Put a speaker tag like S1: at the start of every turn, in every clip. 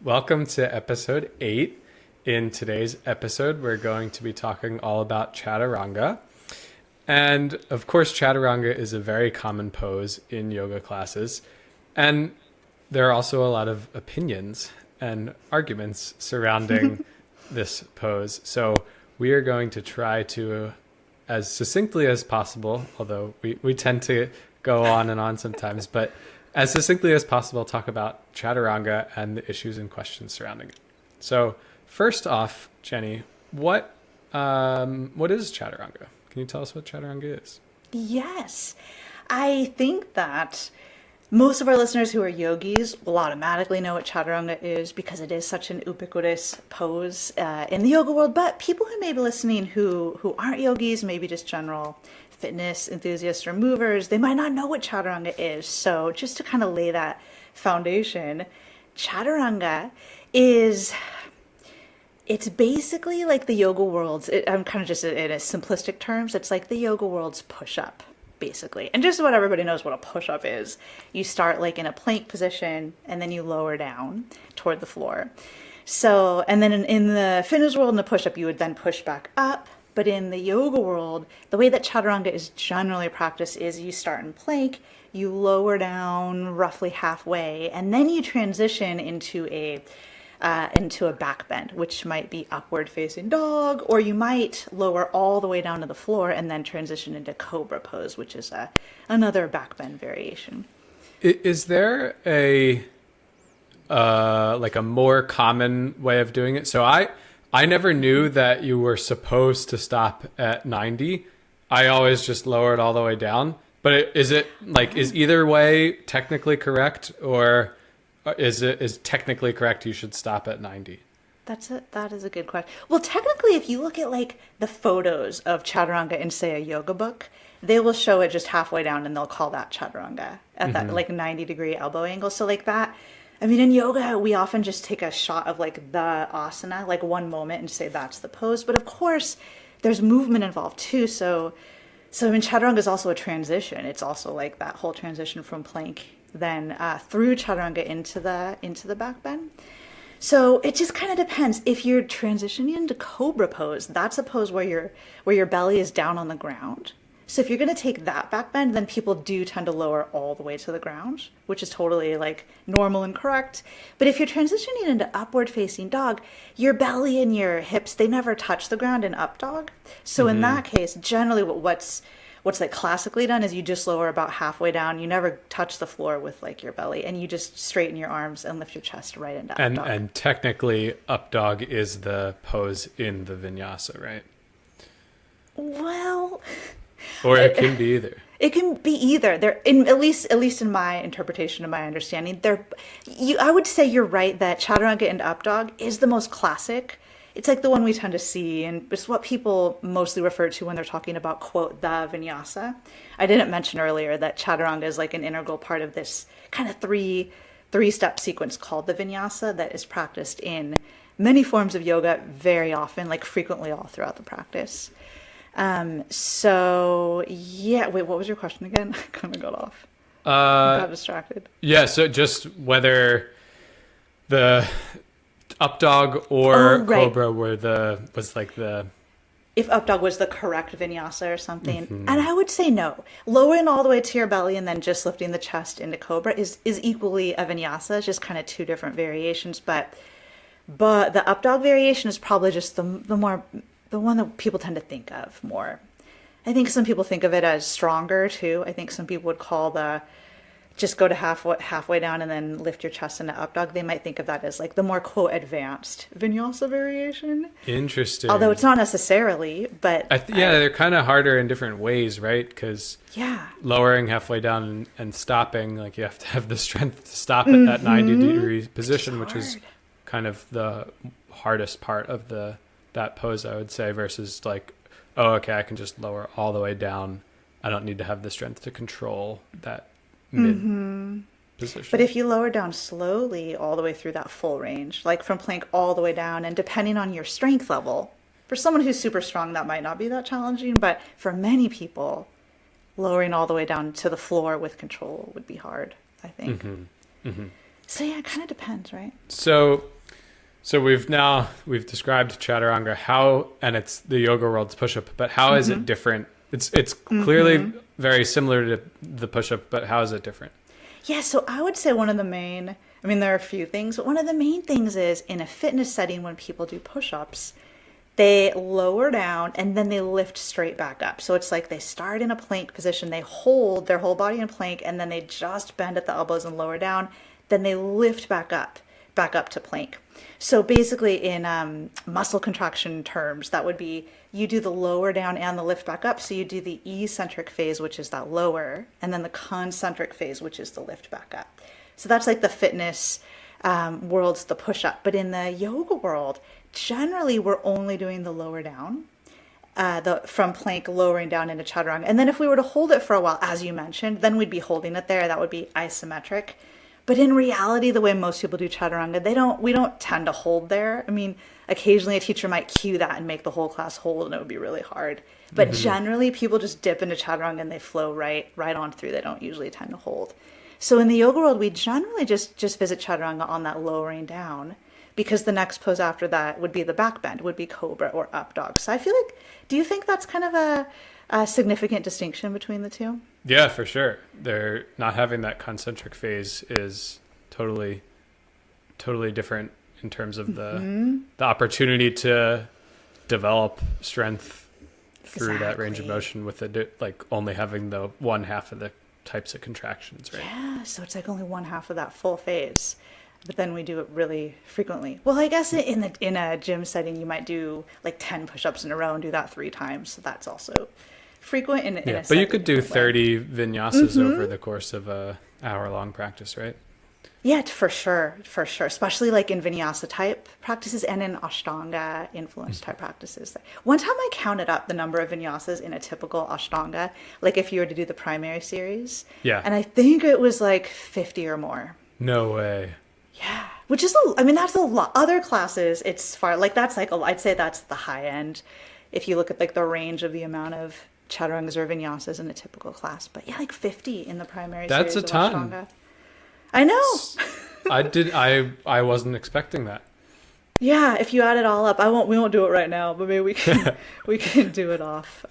S1: Welcome to episode 8. In today's episode, we're going to be talking all about Chaturanga. And of course, Chaturanga is a very common pose in yoga classes. And there are also a lot of opinions and arguments surrounding this pose. So we are going to try to, as succinctly as possible, although we tend to go on and on sometimes, but as succinctly as possible, talk about Chaturanga and the issues and questions surrounding it. So first off, Jenni, what is Chaturanga? Can you tell us what Chaturanga is?
S2: Yes. I think that most of our listeners who are yogis will automatically know what Chaturanga is because it is such an ubiquitous pose in the yoga world. But people who may be listening who aren't yogis, maybe just general fitness enthusiasts or movers, they might not know what Chaturanga is. So just to kind of lay that foundation, Chaturanga is... It's basically like the yoga world's, I'm kind of just in a simplistic terms, it's like the yoga world's push-up, basically. And just about everybody knows what a push-up is. You start like in a plank position, and then you lower down toward the floor. So, and then in the fitness world, in the push-up, you would then push back up. But in the yoga world, the way that Chaturanga is generally practiced is you start in plank, you lower down roughly halfway, and then you transition into a back bend, which might be upward facing dog, or you might lower all the way down to the floor and then transition into cobra pose, which is another back bend variation.
S1: Is there a like a more common way of doing it? So I never knew that you were supposed to stop at 90. I always just lower it all the way down. But is either way technically correct, or is technically correct you should stop at 90?
S2: That is a good question. Well, technically, if you look at like the photos of Chaturanga in, say, a yoga book, they will show it just halfway down and they'll call that Chaturanga at that like 90-degree elbow angle. So like that, I mean, in yoga, we often just take a shot of like the asana, like one moment, and say that's the pose. But of course, there's movement involved too. So I mean, Chaturanga is also a transition. It's also like that whole transition from plank then through Chaturanga into the back bend. So it just kind of depends. If you're transitioning into cobra pose, that's a pose where your belly is down on the ground. So if you're going to take that back bend, then people do tend to lower all the way to the ground, which is totally like normal and correct. But if you're transitioning into upward facing dog, your belly and your hips, they never touch the ground in up dog. So in that case, generally what's like classically done is you just lower about halfway down. You never touch the floor with like your belly, and you just straighten your arms and lift your chest right into up dog.
S1: And technically up dog is the pose in the vinyasa, right?
S2: Well,
S1: or it can be either.
S2: It can be either. At least in my interpretation and my understanding, I would say you're right that Chaturanga and up dog is the most classic. It's like the one we tend to see, and it's what people mostly refer to when they're talking about, quote, the vinyasa. I didn't mention earlier that Chaturanga is like an integral part of this kind of three-step sequence called the vinyasa that is practiced in many forms of yoga very often, like frequently all throughout the practice. So yeah, wait, what was your question again? I kind of got off. I got distracted.
S1: Yeah, so just whether the up dog or cobra
S2: if up dog was the correct vinyasa or something. And I would say no. Lowering all the way to your belly and then just lifting the chest into cobra is equally a vinyasa. It's just kind of two different variations, but the up dog variation is probably just the one that people tend to think of more. I think some people think of it as stronger too. I think some people would call just go to halfway down and then lift your chest into up dog. They might think of that as like the more, quote, advanced vinyasa variation.
S1: Interesting.
S2: Although it's not necessarily, but
S1: they're kind of harder in different ways, right? Because lowering halfway down and stopping, like you have to have the strength to stop at that 90-degree position, which is kind of the hardest part of that pose, I would say, versus like, oh, okay, I can just lower all the way down. I don't need to have the strength to control that mid position.
S2: But if you lower down slowly all the way through that full range, like from plank all the way down, and depending on your strength level, for someone who's super strong, that might not be that challenging, but for many people, lowering all the way down to the floor with control would be hard, I think. So yeah, it kind of depends, right?
S1: So we've described Chaturanga, and it's the yoga world's push-up, but how is it different? It's clearly very similar to the push-up, but how is it different?
S2: Yeah, so I would say there are a few things, but one of the main things is in a fitness setting when people do push-ups, they lower down and then they lift straight back up. So it's like they start in a plank position, they hold their whole body in plank, and then they just bend at the elbows and lower down. Then they lift back up to plank. So basically in muscle contraction terms, that would be you do the lower down and the lift back up. So you do the eccentric phase, which is that lower, and then the concentric phase, which is the lift back up. So that's like the fitness world's the push-up. But in the yoga world, generally we're only doing the lower down, from plank lowering down into chaturanga. And then if we were to hold it for a while, as you mentioned, then we'd be holding it there. That would be isometric. But in reality, the way most people do chaturanga, we don't tend to hold there. I mean, occasionally a teacher might cue that and make the whole class hold, and it would be really hard. But generally, people just dip into chaturanga and they flow right on through. They don't usually tend to hold. So in the yoga world, we generally just visit chaturanga on that lowering down, because the next pose after that would be the back bend, would be cobra or up dog. So I feel like, do you think that's kind of a significant distinction between the two?
S1: Yeah, for sure. They're not having that concentric phase is totally different in terms of the opportunity to develop strength through that range of motion with like only having the one half of the types of contractions, right?
S2: Yeah, so it's like only one half of that full phase, but then we do it really frequently. Well, I guess in a gym setting, you might do like 10 push-ups in a row and do that 3 times. So that's also frequent in a
S1: but you could do 30 vinyasas over the course of a hour-long practice, right?
S2: Yeah, for sure, especially like in vinyasa type practices and in ashtanga influence type practices. One time I counted up the number of vinyasas in a typical ashtanga, like if you were to do the primary series.
S1: Yeah.
S2: And I think it was like 50 or more.
S1: No way.
S2: Yeah, which is that's a lot. Other classes, it's far, like that's like I'd say that's the high end if you look at like the range of the amount of chaturangas or vinyasas in a typical class. But yeah, like 50 in the primary
S1: series. That's a ton.
S2: Ashtanga. I know.
S1: I wasn't expecting that.
S2: Yeah, if you add it all up, we won't do it right now, but maybe we can do it off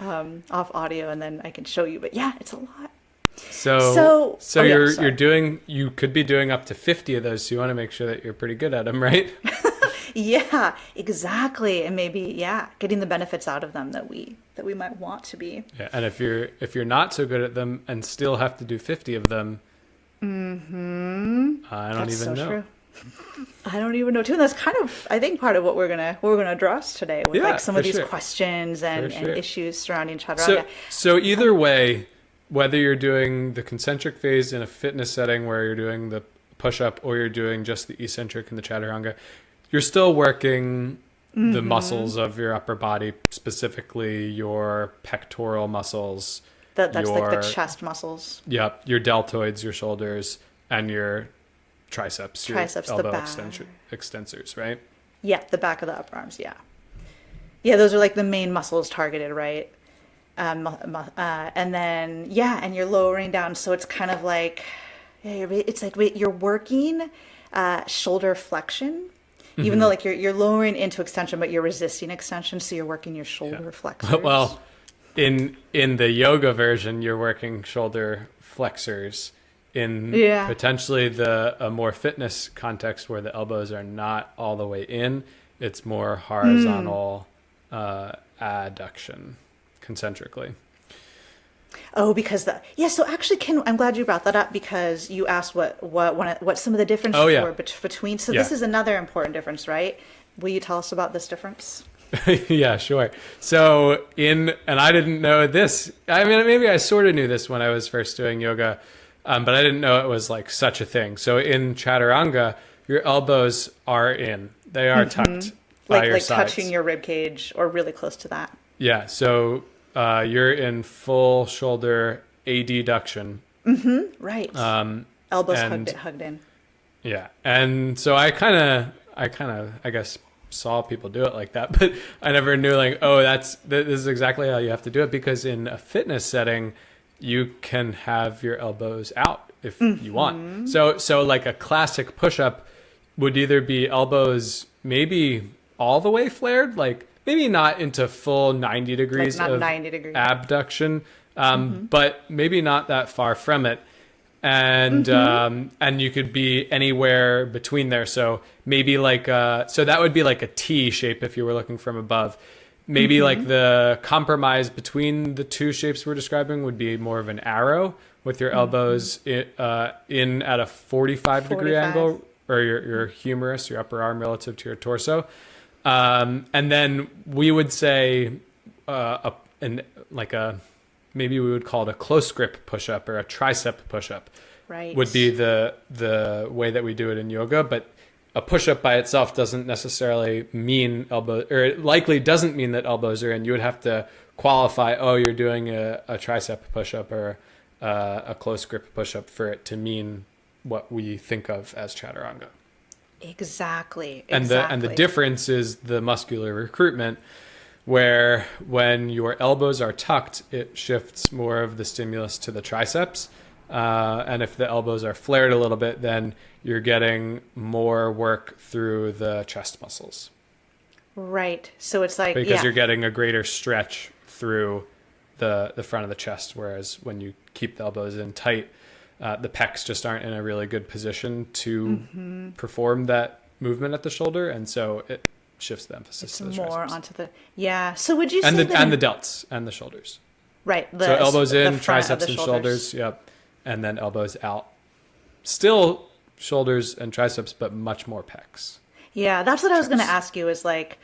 S2: audio and then I can show you. But yeah, it's a lot.
S1: So you could be doing up to 50 of those, so you want to make sure that you're pretty good at them, right?
S2: Yeah, exactly. And maybe, getting the benefits out of them that we might want to be.
S1: Yeah, and if you're not so good at them and still have to do 50 of them, I don't even know.
S2: True. I don't even know too. And that's kind of, I think, part of what we're gonna address today with like some of these questions and issues surrounding chaturanga.
S1: So either way, whether you're doing the concentric phase in a fitness setting where you're doing the push-up or you're doing just the eccentric and the chaturanga, you're still working the muscles of your upper body, specifically your pectoral muscles.
S2: That's like the chest muscles.
S1: Yep, your deltoids, your shoulders, and your triceps, your elbow extensors, right?
S2: Yeah, the back of the upper arms, yeah. Yeah, those are like the main muscles targeted, right? And then, and you're lowering down, so it's kind of like, it's like you're working shoulder flexion, even though like you're lowering into extension, but you're resisting extension, so you're working your shoulder flexors.
S1: Well, in the yoga version, you're working shoulder flexors. In potentially a more fitness context where the elbows are not all the way in, it's more horizontal adduction concentrically.
S2: Oh, because so actually, I'm glad you brought that up because you asked what some of the differences were between. So this is another important difference, right? Will you tell us about this difference?
S1: Yeah, sure. So and I didn't know this. I mean, maybe I sort of knew this when I was first doing yoga, but I didn't know it was like such a thing. So in Chaturanga, your elbows are in. They are tucked by your sides. Like
S2: touching your rib cage or really close to that.
S1: Yeah, so you're in full shoulder adduction.
S2: Right. Elbows hugged in.
S1: Yeah, and so I guess saw people do it like that, but I never knew like, this is exactly how you have to do it, because in a fitness setting, you can have your elbows out if you want. So like a classic push-up would either be elbows maybe all the way flared, like maybe not into full 90 degrees
S2: Like not
S1: of
S2: 90 degrees.
S1: abduction, but maybe not that far from it. And and you could be anywhere between there. So maybe like so that would be like a T shape if you were looking from above. Maybe like the compromise between the two shapes we're describing would be more of an arrow with your elbows in at a 45 degree angle, or your humerus, your upper arm relative to your torso. And then we would say maybe we would call it a close grip push-up or a tricep push-up.
S2: Right.
S1: Would be the way that we do it in yoga. But a push-up by itself doesn't necessarily mean elbow, or it likely doesn't mean that elbows are in. You would have to qualify, you're doing a tricep push-up or a close grip push-up for it to mean what we think of as chaturanga.
S2: Exactly.
S1: And the difference is the muscular recruitment, where when your elbows are tucked, it shifts more of the stimulus to the triceps. And if the elbows are flared a little bit, then you're getting more work through the chest muscles.
S2: Right. So it's like,
S1: because you're getting a greater stretch through the front of the chest. Whereas when you keep the elbows in tight, the pecs just aren't in a really good position to perform that movement at the shoulder. And so it shifts the emphasis to the
S2: more
S1: triceps.
S2: onto the, So would you say
S1: and the delts and the shoulders.
S2: Right.
S1: So elbows in,
S2: front
S1: triceps
S2: of the
S1: and shoulders. Yep. And then elbows out. Still shoulders and triceps, but much more pecs.
S2: Yeah, that's what I was going to ask you is like,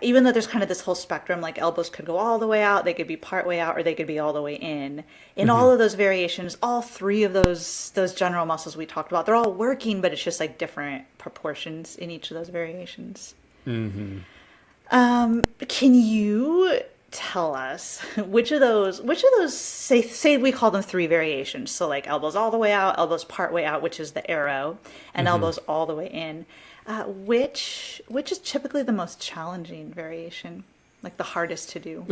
S2: even though there's kind of this whole spectrum, like elbows could go all the way out, they could be part way out, or they could be all the way in. In all of those variations, all three of those general muscles we talked about, they're all working, but it's just like different proportions in each of those variations. Can you tell us which of those say we call them three variations, so like elbows all the way out, elbows part way out, which is the arrow, and elbows all the way in, which is typically the most challenging variation, like the hardest to do?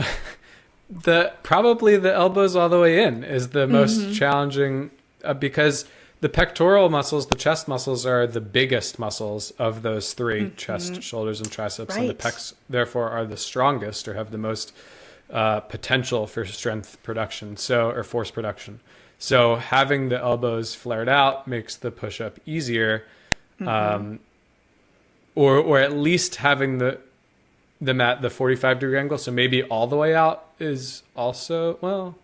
S1: Probably the elbows all the way in is the most challenging, because the pectoral muscles, the chest muscles, are the biggest muscles of those three, chest, shoulders, and triceps.
S2: Right.
S1: And the pecs, therefore, are the strongest or have the most potential for strength production, or force production. So having the elbows flared out makes the push-up easier, or at least having them at the 45-degree angle. So maybe all the way out is also, well...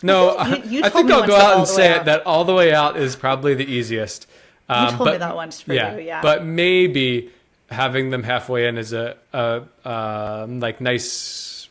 S1: No, I think I'll go out and say it that all the way out is probably the easiest.
S2: You told me that once for you, yeah.
S1: But maybe having them halfway in is a like nice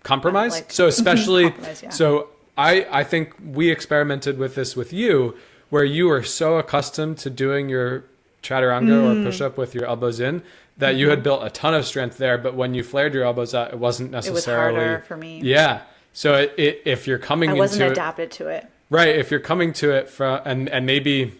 S1: compromise. So especially, so I think we experimented with this with you, where you were so accustomed to doing your chaturanga or push up with your elbows in that you had built a ton of strength there. But when you flared your elbows out, it wasn't necessarily.
S2: It was harder for me.
S1: Yeah. So if you're coming into it, I
S2: wasn't adapted to it.
S1: Right. If you're coming to it from, and maybe,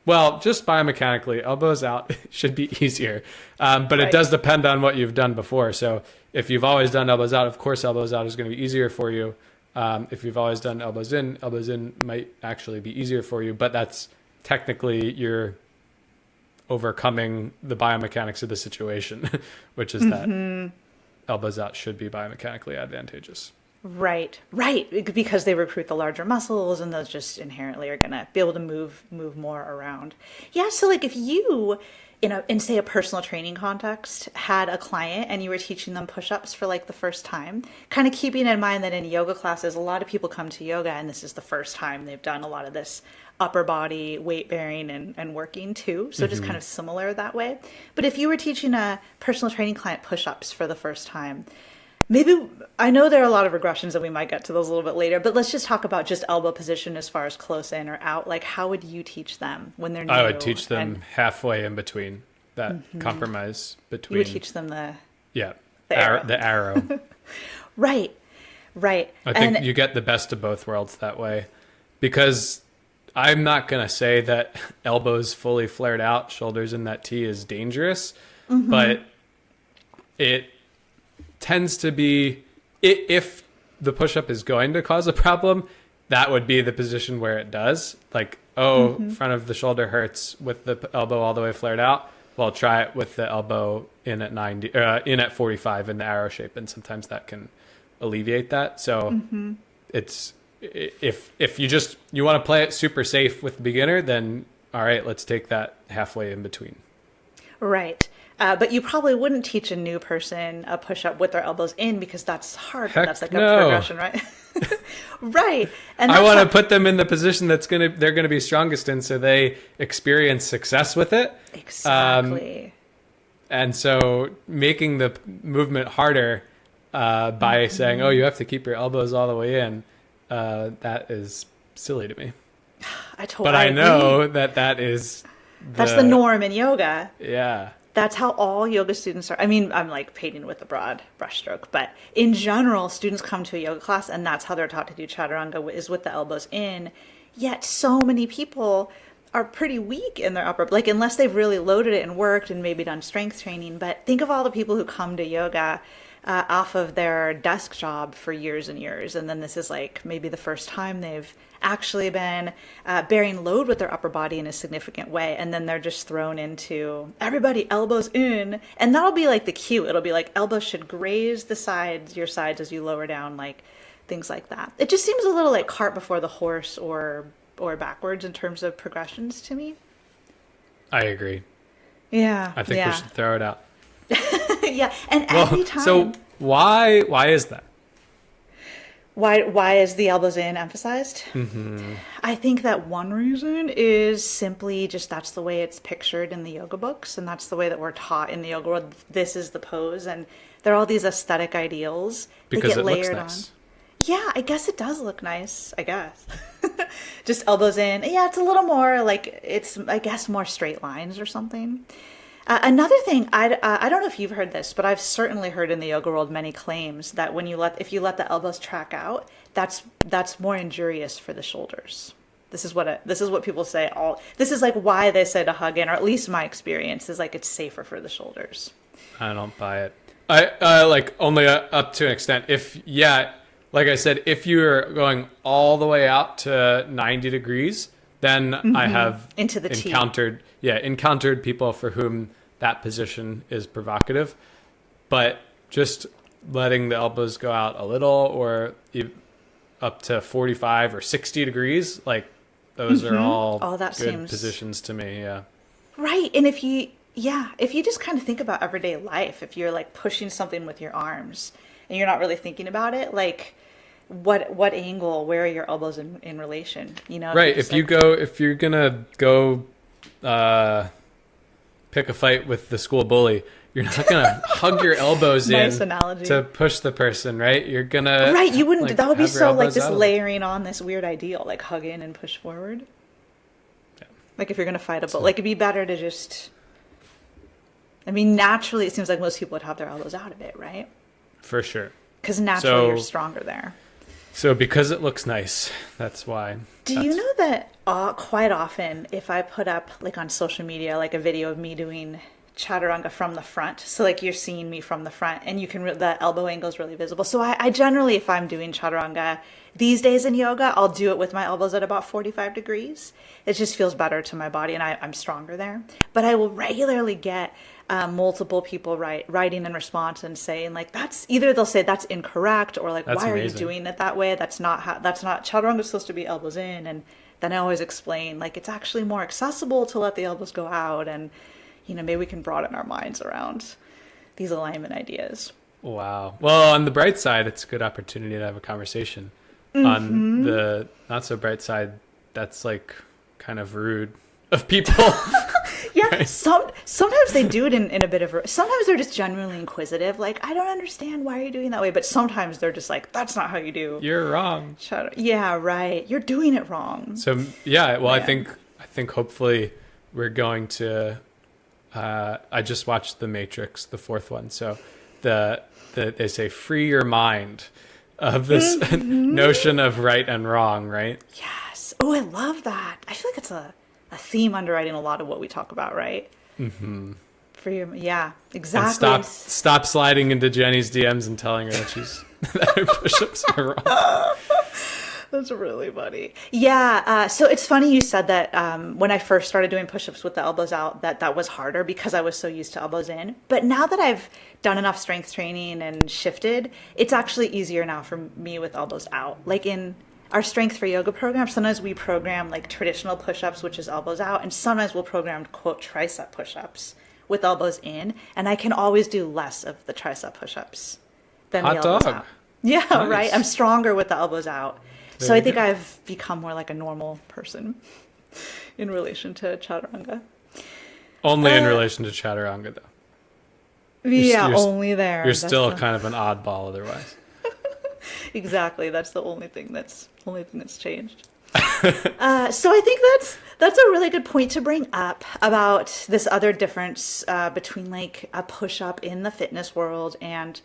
S1: well, just biomechanically, elbows out should be easier. But it does depend on what you've done before. So if you've always done elbows out, of course, elbows out is going to be easier for you. If you've always done elbows in might actually be easier for you. But that's technically you're overcoming the biomechanics of the situation, which is that elbows out should be biomechanically advantageous.
S2: Right, because they recruit the larger muscles, and those just inherently are going to be able to move more around. Yeah, so like if you, in say a personal training context, had a client and you were teaching them push-ups for like the first time, kind of keeping in mind that in yoga classes, a lot of people come to yoga and this is the first time they've done a lot of this upper body weight bearing and working too. So just kind of similar that way. But if you were teaching a personal training client push-ups for the first time, maybe, I know there are a lot of regressions and we might get to those a little bit later, but let's just talk about just elbow position as far as close in or out. Like, how would you teach them when they're new?
S1: I would teach them halfway in between, that compromise between.
S2: You would teach them the
S1: arrow.
S2: Right.
S1: I think you get the best of both worlds that way, because I'm not going to say that elbows fully flared out, shoulders in that T is dangerous, but it tends to be, if the push-up is going to cause a problem, that would be the position where it does. Like, front of the shoulder hurts with the elbow all the way flared out. Well, try it with the elbow in at 90, in at 45 in the arrow shape, and sometimes that can alleviate that. So it's if you want to play it super safe with the beginner, then all right, let's take that halfway in between.
S2: Right. But you probably wouldn't teach a new person a push-up with their elbows in, because that's hard. That's like a progression, right? Right. And
S1: I want to put them in the position they're going to be strongest in, so they experience success with it.
S2: Exactly.
S1: And so making the movement harder by saying, "Oh, you have to keep your elbows all the way in," that is silly to me.
S2: But
S1: I know that is
S2: that's the norm in yoga.
S1: Yeah.
S2: That's how all yoga students are. I mean, I'm like painting with a broad brushstroke, but in general, students come to a yoga class and that's how they're taught to do chaturanga, is with the elbows in. Yet so many people are pretty weak in their upper, like unless they've really loaded it and worked and maybe done strength training. But think of all the people who come to yoga off of their desk job for years and years. And then this is like maybe the first time they've actually been bearing load with their upper body in a significant way, and then they're just thrown into everybody elbows in, and that'll be like the cue. It'll be like elbows should graze your sides as you lower down, like things like that. It just seems a little like cart before the horse or backwards in terms of progressions to me.
S1: I agree.
S2: Yeah.
S1: I think we should throw it out.
S2: Yeah, and every time.
S1: So why is that?
S2: Why is the elbows in emphasized? I think that one reason is simply just that's the way it's pictured in the yoga books, and that's the way that we're taught in the yoga world. This is the pose, and there are all these aesthetic ideals
S1: because
S2: that get layered
S1: nice.
S2: on. Yeah, I guess it does look nice, I guess. Just elbows in. Yeah, it's a little more like, it's, I guess, more straight lines or something. Another thing, I don't know if you've heard this, but I've certainly heard in the yoga world many claims that if you let the elbows track out, that's more injurious for the shoulders. This is what people say. This is like why they say to hug in, or at least my experience is like it's safer for the shoulders.
S1: I don't buy it. I like only up to an extent. Like I said, if you're going all the way out to 90 degrees, then I have encountered people for whom that position is provocative. But just letting the elbows go out a little, or up to 45 or 60 degrees, like those are all good positions to me. Yeah. Right.
S2: And if you just kind of think about everyday life, if you're like pushing something with your arms and you're not really thinking about it, like what angle, where are your elbows in relation,
S1: right? If you're gonna go pick a fight with the school bully, you're not gonna hug your elbows
S2: nice
S1: in
S2: analogy.
S1: To push the person, right? You're gonna
S2: you wouldn't, that would be so like just
S1: out.
S2: layering on this weird ideal, like hug in and push forward. Like if you're gonna fight a bully, like it'd be better to just, I mean, naturally it seems like most people would have their elbows out a bit, right?
S1: For sure,
S2: because naturally you're stronger there.
S1: So because it looks nice, that's why.
S2: Do you know that quite often if I put up like on social media like a video of me doing chaturanga from the front, so like you're seeing me from the front and you can the elbow angle is really visible. So I generally, if I'm doing chaturanga these days in yoga, I'll do it with my elbows at about 45 degrees. It just feels better to my body and I'm stronger there. But I will regularly get multiple people writing in response and saying like, they'll say that's incorrect, or like,
S1: that's
S2: why
S1: amazing.
S2: Are you doing it that way? That's not chaturanga is supposed to be elbows in. And then I always explain like it's actually more accessible to let the elbows go out, and maybe we can broaden our minds around these alignment ideas.
S1: Wow. Well, on the bright side, it's a good opportunity to have a conversation. On the not so bright side, that's like kind of rude of people.
S2: Yeah,
S1: right?
S2: Sometimes they do it in a bit of sometimes they're just genuinely inquisitive, like, I don't understand, why are you doing that way? But sometimes they're just like, that's not how you do.
S1: You're wrong.
S2: Yeah, right. You're doing it wrong.
S1: So yeah, well, I think hopefully we're going to I just watched The Matrix, the fourth one. So they say free your mind of this notion of right and wrong, right?
S2: Yes. Oh, I love that. I feel like it's a theme underwriting a lot of what we talk about, right? Mm-hmm. Yeah, exactly.
S1: And stop sliding into Jenni's DMs and telling her that that her push-ups are wrong.
S2: That's really funny. Yeah. So it's funny you said that when I first started doing push-ups with the elbows out, that was harder because I was so used to elbows in. But now that I've done enough strength training and shifted, it's actually easier now for me with elbows out. Like in our strength for yoga program, sometimes we program like traditional push-ups, which is elbows out, and sometimes we'll program quote tricep push-ups with elbows in, and I can always do less of the tricep push-ups than the
S1: Hot
S2: elbows
S1: dog.
S2: out. Yeah,
S1: Nice.
S2: right. I'm stronger with the elbows out. So
S1: There
S2: I
S1: you
S2: think
S1: go.
S2: I've become more like a normal person in relation to Chaturanga.
S1: Only in relation to Chaturanga, though.
S2: Yeah,
S1: you're-
S2: only there.
S1: You're
S2: That's
S1: still
S2: the-
S1: kind of an oddball otherwise.
S2: exactly. That's the only thing that's changed. So I think that's a really good point to bring up about this other difference between like a push up in the fitness world and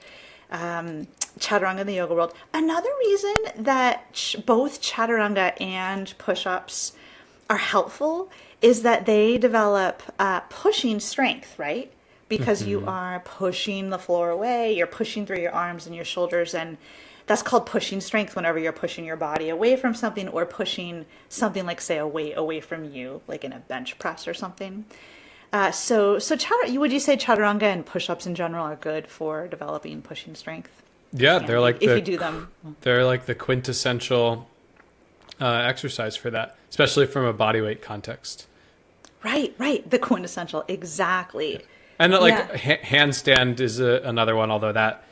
S2: Chaturanga in the yoga world. Another reason that both Chaturanga and push ups are helpful is that they develop pushing strength, right? Because you are pushing the floor away, you're pushing through your arms and your shoulders, and that's called pushing strength whenever you're pushing your body away from something or pushing something like, say, a weight away from you, like in a bench press or something. So would you say Chaturanga and push-ups in general are good for developing pushing strength?
S1: Yeah,
S2: Can
S1: they're
S2: be,
S1: like
S2: if you do them.
S1: they're like the quintessential exercise for that, especially from a body weight context.
S2: Right. The quintessential, exactly.
S1: And like
S2: Yeah.
S1: handstand is another one, although that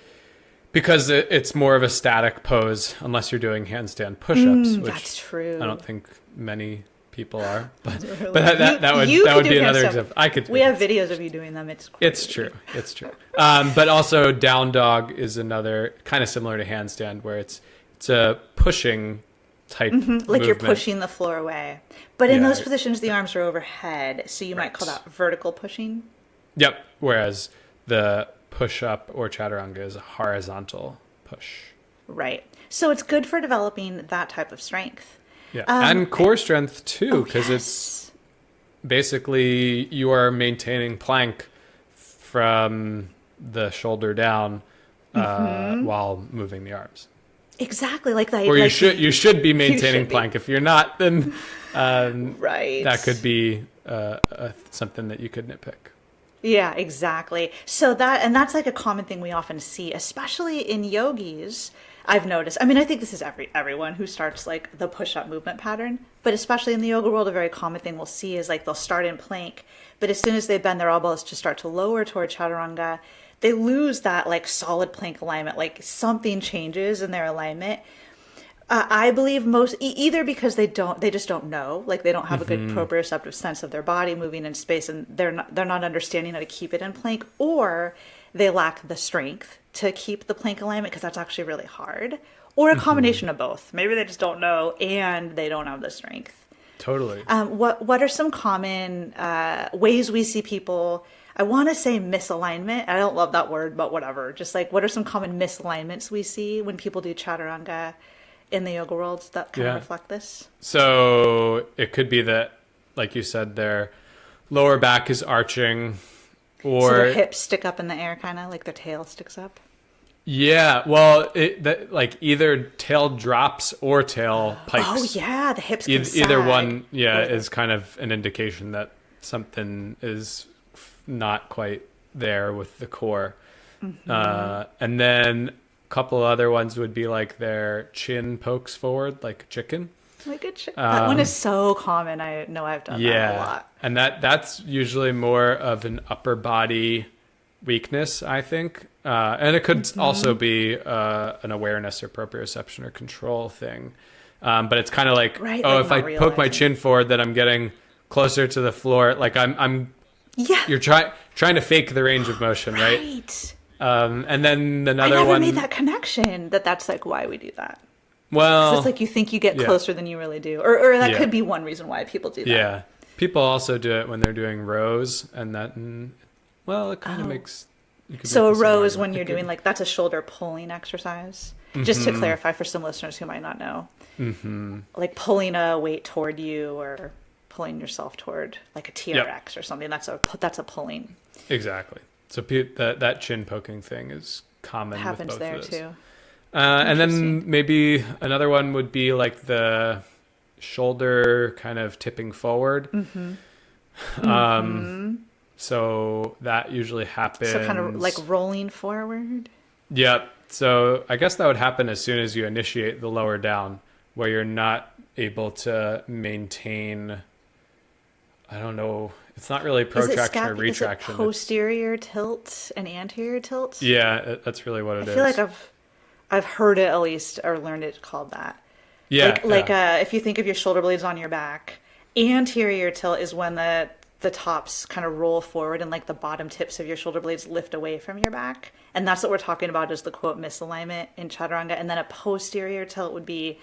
S1: because it's more of a static pose unless you're doing handstand push-ups, which
S2: That's true.
S1: I don't think many people are, but
S2: Really.
S1: but that
S2: You
S1: would
S2: could
S1: be
S2: do
S1: another
S2: handstand.
S1: example. I could.
S2: We have videos of you doing them. It's crazy.
S1: It's true. But also down dog is another kind of similar to handstand where it's a pushing type
S2: Like
S1: movement.
S2: you're pushing the floor away. But in
S1: Yeah.
S2: those positions, the arms are overhead. So you might call
S1: Right.
S2: that vertical pushing.
S1: Yep. Whereas the push up or chaturanga is a horizontal push.
S2: Right. So it's good for developing that type of strength.
S1: Yeah. And core strength too, because it's
S2: Yes.
S1: basically you are maintaining plank from the shoulder down while moving the arms.
S2: Exactly like that.
S1: Or
S2: like
S1: you should be maintaining
S2: should be.
S1: plank. If you're not, then
S2: Right.
S1: that could be something that you could nitpick.
S2: Yeah, exactly. So that's like a common thing we often see, especially in yogis. I've noticed. I mean, I think this is everyone who starts like the push-up movement pattern, but especially in the yoga world, a very common thing we'll see is like they'll start in plank, but as soon as they bend their elbows to start to lower toward chaturanga, they lose that like solid plank alignment. Like something changes in their alignment. I believe most either because they just don't know, like they don't have a good proprioceptive sense of their body moving in space, and they're not understanding how to keep it in plank, or they lack the strength to keep the plank alignment because that's actually really hard, or a combination of both. Maybe they just don't know and they don't have the strength.
S1: Totally.
S2: What are some common ways we see people? I want to say misalignment. I don't love that word, but whatever. Just like what are some common misalignments we see when people do chaturanga in the yoga world that kind of reflect this?
S1: So it could be that, like you said, their lower back is arching, or
S2: So their hips stick up in the air, kind of like their tail sticks up.
S1: yeah, well, like either tail drops or tail pikes.
S2: Oh yeah, the hips can
S1: Either
S2: sag.
S1: one, yeah,
S2: Or-
S1: is kind of an indication that something is not quite there with the core. And then a couple other ones would be like their chin pokes forward, like chicken.
S2: Like that one is so common. I know I've done that a lot.
S1: And that's usually more of an upper body weakness, I think. And it could also be an awareness or proprioception or control thing. But it's kind of like,
S2: Right,
S1: oh,
S2: like
S1: if I
S2: not
S1: poke my
S2: realizing.
S1: chin forward, then I'm getting closer to the floor. Like
S2: Yeah.
S1: you're trying to fake the range of motion, right?
S2: Right.
S1: And then
S2: I
S1: another
S2: never
S1: one.
S2: made that connection. That's like why we do that.
S1: Well,
S2: So it's like you think you get
S1: yeah.
S2: closer than you really do, or that
S1: Yeah.
S2: could be one reason why people do that.
S1: yeah. People also do it when they're doing rows, and that, well, it kind of makes. you could
S2: So a
S1: make the same
S2: row is
S1: argument.
S2: when you're
S1: It could-
S2: doing like that's a shoulder pulling exercise. Just to clarify for some listeners who might not know, like pulling a weight toward you or pulling yourself toward like a TRX or something. That's a pulling.
S1: Exactly. So that chin poking thing is common with
S2: Happens
S1: both
S2: there
S1: of those.
S2: too.
S1: And
S2: Interesting.
S1: then maybe another one would be like the shoulder kind of tipping forward. Um, so that usually
S2: So kind of like
S1: happens.
S2: rolling forward.
S1: Yep. So I guess that would happen as soon as you initiate the lower down, where you're not able to maintain. I don't know. It's not really protraction or
S2: Is it
S1: retraction. It's
S2: posterior tilt and anterior tilt?
S1: yeah, that's really what
S2: I
S1: it
S2: feel like
S1: is.
S2: I've heard it at least or learned it called that.
S1: Yeah, yeah.
S2: If you think of your shoulder blades on your back, anterior tilt is when the tops kind of roll forward and like the bottom tips of your shoulder blades lift away from your back. And that's what we're talking about is the quote misalignment in Chaturanga. And then a posterior tilt would be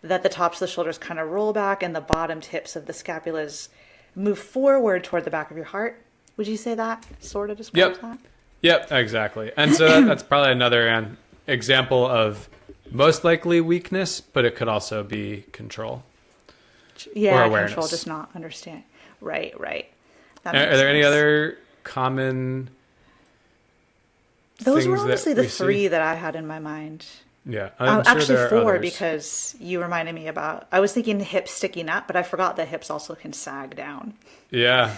S2: that the tops of the shoulders kind of roll back and the bottom tips of the scapulas move forward toward the back of your heart. Would you say that sort of describes
S1: Yep.
S2: that?
S1: Yep, exactly. And so that's probably another example of most likely weakness, but it could also be control or
S2: Yeah, control,
S1: awareness.
S2: just not understand. Right, right. That
S1: Are
S2: makes
S1: there any
S2: sense.
S1: other common
S2: Those were
S1: things that
S2: honestly the
S1: we see?
S2: three that I had in my mind.
S1: Yeah, I'm sure
S2: Actually,
S1: there are
S2: four
S1: others.
S2: because you reminded me about. I was thinking hips sticking up, but I forgot that hips also can sag down.
S1: Yeah.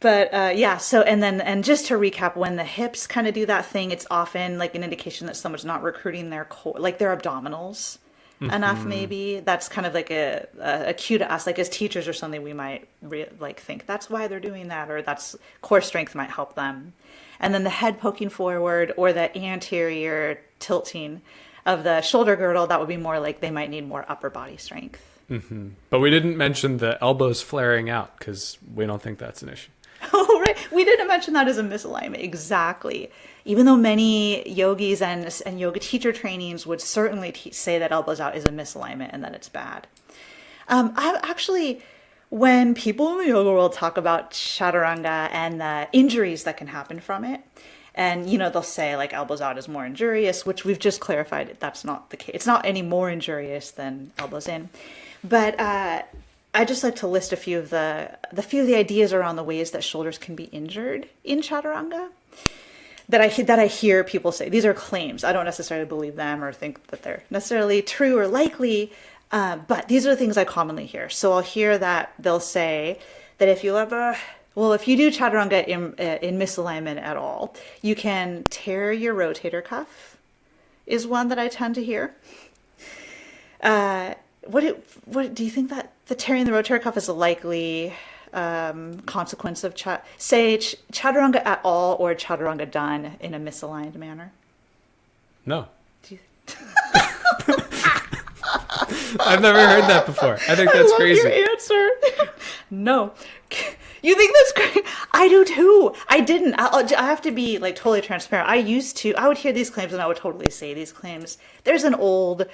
S2: But yeah, so and just to recap, when the hips kind of do that thing, it's often like an indication that someone's not recruiting their core, like their abdominals enough. Maybe that's kind of like a cue to us, like as teachers or something, we might like think that's why they're doing that, or that's core strength might help them. And then the head poking forward or the anterior tilting of the shoulder girdle, that would be more like they might need more upper body strength.
S1: But we didn't mention the elbows flaring out because we don't think that's an issue.
S2: Oh, right. We didn't mention that as a misalignment. Exactly. Even though many yogis and yoga teacher trainings would certainly say that elbows out is a misalignment and that it's bad. I actually, when people in the yoga world talk about chaturanga and the injuries that can happen from it, and they'll say like elbows out is more injurious, which we've just clarified that's not the case. It's not any more injurious than elbows in. But I just like to list a few of the ideas around the ways that shoulders can be injured in chaturanga that I hear people say. These are claims. I don't necessarily believe them or think that they're necessarily true or likely, but these are the things I commonly hear. So I'll hear that they'll say that if you do chaturanga in misalignment at all, you can tear your rotator cuff. Is one that I tend to hear. What do you think that the tearing the rotator cuff is a likely consequence of chaturanga at all or chaturanga done in a misaligned manner?
S1: No.
S2: Do you,
S1: I've never heard that before. I think that's
S2: I love
S1: crazy.
S2: your answer. No. You think that's great? I do too. I didn't. I have to be like totally transparent. I would hear these claims and I would totally say these claims. There's an old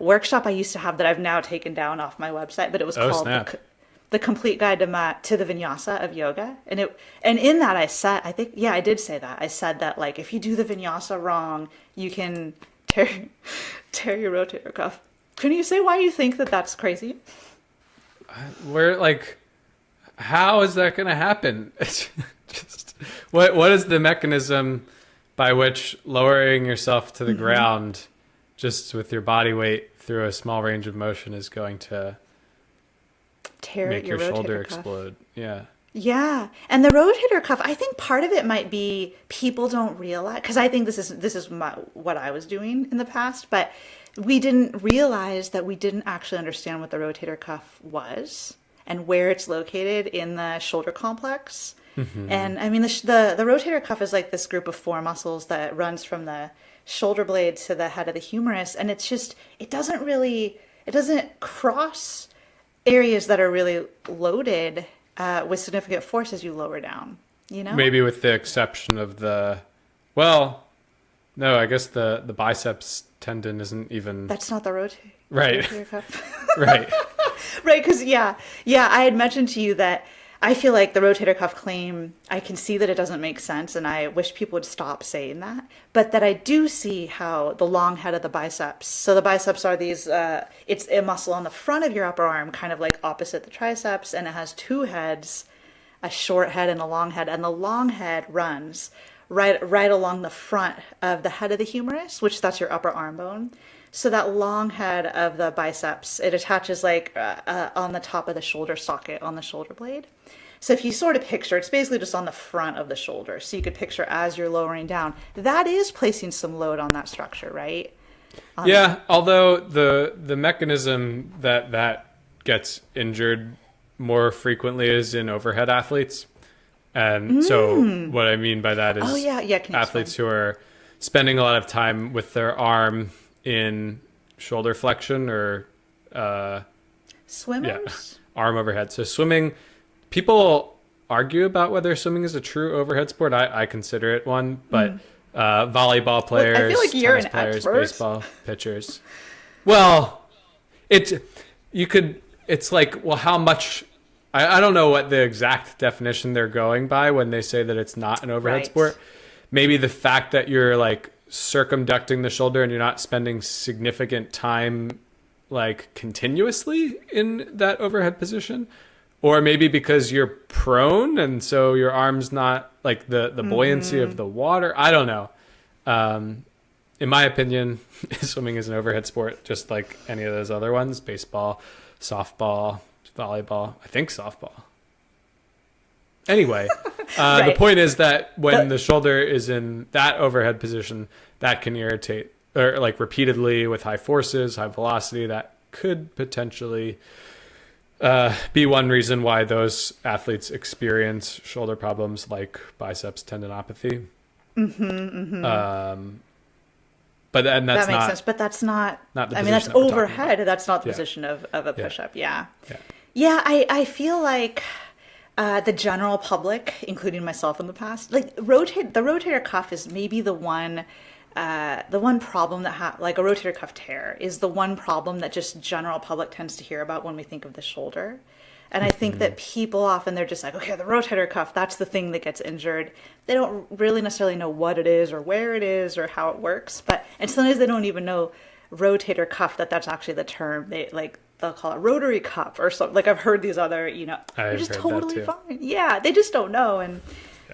S2: workshop I used to have that I've now taken down off my website, but it was
S1: Oh,
S2: called
S1: snap.
S2: the Complete Guide to the Vinyasa of Yoga. And in that I think, yeah, I did say that. I said that like if you do the vinyasa wrong, you can tear your rotator cuff. Can you say why you think that that's crazy?
S1: We're like, how is that going to happen? It's just what is the mechanism by which lowering yourself to the ground just with your body weight through a small range of motion is going to
S2: Tear
S1: make your
S2: rotator
S1: shoulder
S2: cuff.
S1: explode? Yeah.
S2: Yeah, and the rotator cuff. I think part of it might be people don't realize because I think this is what I was doing in the past, but we didn't realize that we didn't actually understand what the rotator cuff was and where it's located in the shoulder complex. And I mean, the rotator cuff is like this group of four muscles that runs from the shoulder blade to the head of the humerus, and it doesn't cross areas that are really loaded with significant force as you lower down,
S1: Maybe with the exception of no, I guess the biceps tendon isn't even
S2: That's not the
S1: right.
S2: rotator cuff.
S1: Right.
S2: Right, because yeah, I had mentioned to you that I feel like the rotator cuff claim, I can see that it doesn't make sense, and I wish people would stop saying that. But that I do see how the long head of the biceps. So the biceps are these. It's a muscle on the front of your upper arm, kind of like opposite the triceps, and it has two heads, a short head and a long head, and the long head runs right along the front of the head of the humerus, which that's your upper arm bone. So that long head of the biceps, it attaches like on the top of the shoulder socket on the shoulder blade. So if you sort of picture, it's basically just on the front of the shoulder. So you could picture as you're lowering down, that is placing some load on that structure, right?
S1: Yeah, although the mechanism that gets injured more frequently is in overhead athletes. And so what I mean by that is athletes who are spending a lot of time with their arm in shoulder flexion or
S2: swimmers?
S1: Arm overhead. So swimming, people argue about whether swimming is a true overhead sport. I consider it one, but volleyball players,
S2: I feel like you're
S1: tennis
S2: an
S1: players,
S2: expert.
S1: baseball pitchers. Well, it's like, well, how much? I don't know what the exact definition they're going by when they say that it's not an overhead sport. Maybe the fact that you're like circumducting the shoulder and you're not spending significant time like continuously in that overhead position, or maybe because you're prone and so your arm's not like the buoyancy of the water. I don't know. In my opinion, swimming is an overhead sport, just like any of those other ones: baseball, softball, volleyball. I think softball. Anyway, the point is that when the shoulder is in that overhead position, that can irritate, or like repeatedly with high forces, high velocity, that could potentially be one reason why those athletes experience shoulder problems like biceps tendinopathy. But then that's
S2: that makes
S1: not
S2: sense. But that's not
S1: the
S2: I mean, that's
S1: position that we're talking
S2: overhead.
S1: about.
S2: That's not the position of a push-up. Yeah. I feel like the general public, including myself in the past, like the rotator cuff is maybe the one problem that like a rotator cuff tear is the one problem that just general public tends to hear about when we think of the shoulder. And I think that people often, they're just like, okay, the rotator cuff, that's the thing that gets injured. They don't really necessarily know what it is or where it is or how it works. And sometimes they don't even know rotator cuff, that's actually the term. They'll call it rotary cuff or something. Like I've heard these other, they're just totally fine. Yeah, they just don't know. And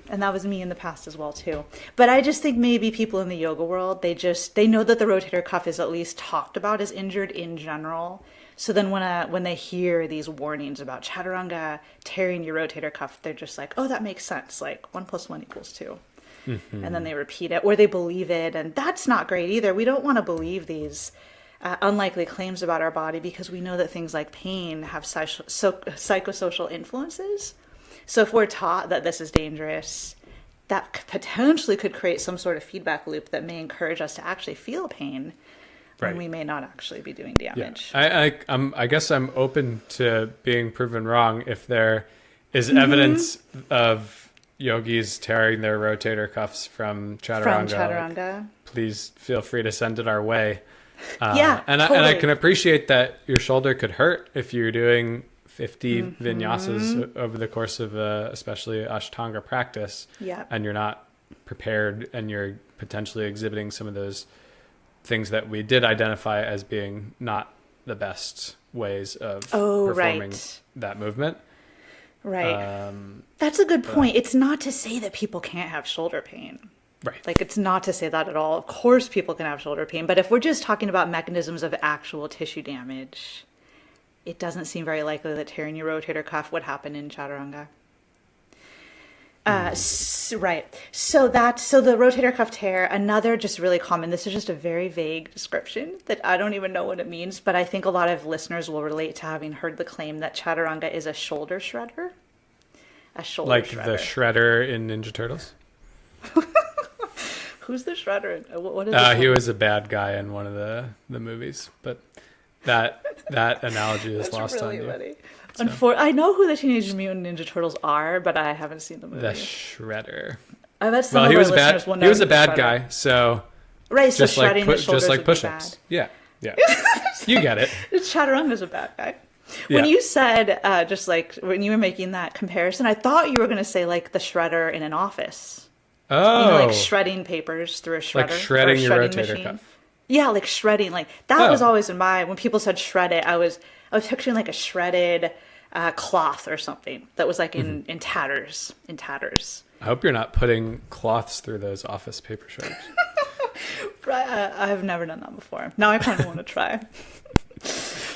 S2: that was me in the past as well too. But I just think maybe people in the yoga world, they know that the rotator cuff is at least talked about as injured in general. So then when they hear these warnings about chaturanga tearing your rotator cuff, they're just like, oh, that makes sense. Like 1 + 1 = 2. And then they repeat it or they believe it. And that's not great either. We don't want to believe these unlikely claims about our body because we know that things like pain have psychosocial influences. So if we're taught that this is dangerous, that potentially could create some sort of feedback loop that may encourage us to actually feel pain when we may not actually be doing damage.
S1: I guess I'm open to being proven wrong if there is evidence of yogis tearing their rotator cuffs from chaturanga. Please feel free to send it our way. And I can appreciate that your shoulder could hurt if you're doing 50 vinyasas over the course of especially Ashtanga practice, and you're not prepared and you're potentially exhibiting some of those things that we did identify as being not the best ways of performing that movement.
S2: Right. That's a good point. It's not to say that people can't have shoulder pain.
S1: Right.
S2: Like, it's not to say that at all. Of course people can have shoulder pain. But if we're just talking about mechanisms of actual tissue damage, it doesn't seem very likely that tearing your rotator cuff would happen in chaturanga. Right. So the rotator cuff tear, another just really common, this is just a very vague description that I don't even know what it means, but I think a lot of listeners will relate to having heard the claim that chaturanga is a shoulder shredder. A shoulder
S1: like
S2: shredder.
S1: The shredder in Ninja Turtles?
S2: Who's the shredder? What is
S1: he was a bad guy in one of the movies, but that analogy is lost
S2: really
S1: on you.
S2: Funny. So. I know who the Teenage Mutant Ninja Turtles are, but I haven't seen the movie.
S1: The Shredder.
S2: I bet some of our listeners will know.
S1: He was a bad guy, so
S2: right. So shredding his shoulders
S1: just like
S2: would
S1: push-ups.
S2: be bad.
S1: Yeah. You get it.
S2: Chaturanga's a bad guy. When you said just like when you were making that comparison, I thought you were going to say like the shredder in an office.
S1: Oh,
S2: like shredding papers through a shredder,
S1: like shredding your rotator
S2: machine.
S1: cuff.
S2: Yeah, like shredding. Like that was always in my when people said shred it, I was picturing like a shredded cloth or something that was like in tatters.
S1: I hope you're not putting cloths through those office paper shredders.
S2: I've never done that before. Now I kind of want to try.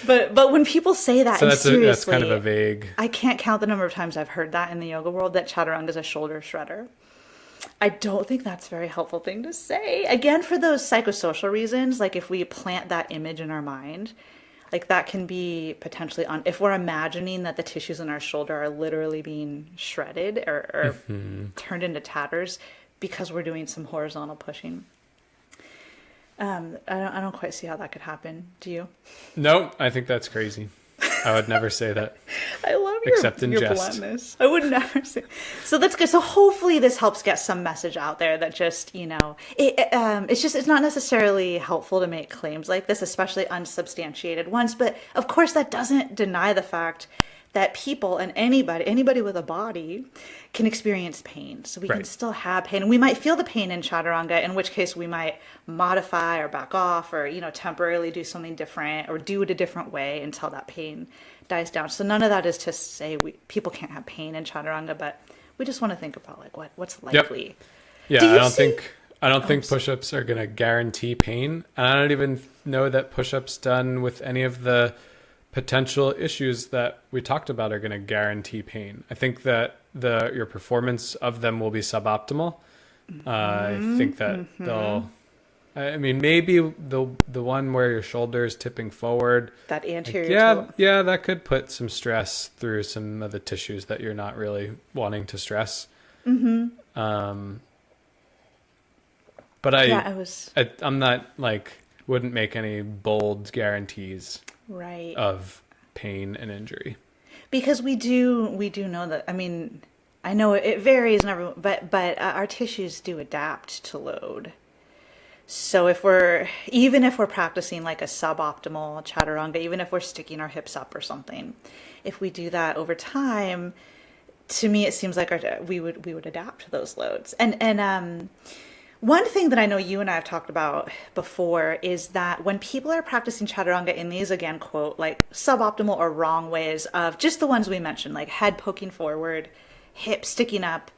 S2: But when people say that,
S1: So
S2: and
S1: that's
S2: seriously,
S1: kind of a vague.
S2: I can't count the number of times I've heard that in the yoga world, that Chaturanga is a shoulder shredder. I don't think that's a very helpful thing to say. Again, for those psychosocial reasons, like if we plant that image in our mind, like that can be potentially if we're imagining that the tissues in our shoulder are literally being shredded or turned into tatters because we're doing some horizontal pushing. I don't quite see how that could happen. Do you?
S1: No, I think that's crazy. I would never say that.
S2: I love
S1: except in
S2: your
S1: jest.
S2: bluntness. I would never say. So that's good. So hopefully this helps get some message out there that just, it's not necessarily helpful to make claims like this, especially unsubstantiated ones. But of course, that doesn't deny the fact that people and anybody with a body can experience pain. So we can still have pain. And we might feel the pain in Chaturanga, in which case we might modify or back off or, temporarily do something different or do it a different way until that pain dies down. So none of that is to say people can't have pain in Chaturanga, but we just want to think about like what's likely.
S1: Yep. Yeah, I don't think push-ups are going to guarantee pain. And I don't even know that push-ups done with any of the potential issues that we talked about are going to guarantee pain. I think that your performance of them will be suboptimal. I think that maybe the one where your shoulder is tipping forward,
S2: that anterior
S1: yeah, that could put some stress through some of the tissues that you're not really wanting to stress. But I'm not wouldn't make any bold guarantees of pain and injury,
S2: because we do know that. I know it varies in everyone, but our tissues do adapt to load. So even if we're practicing like a suboptimal Chaturanga, even if we're sticking our hips up or something, if we do that over time, to me it seems like we would adapt to those loads. And one thing that I know you and I have talked about before is that when people are practicing Chaturanga in these, again, quote, like suboptimal or wrong ways of just the ones we mentioned, like head poking forward, hip sticking up,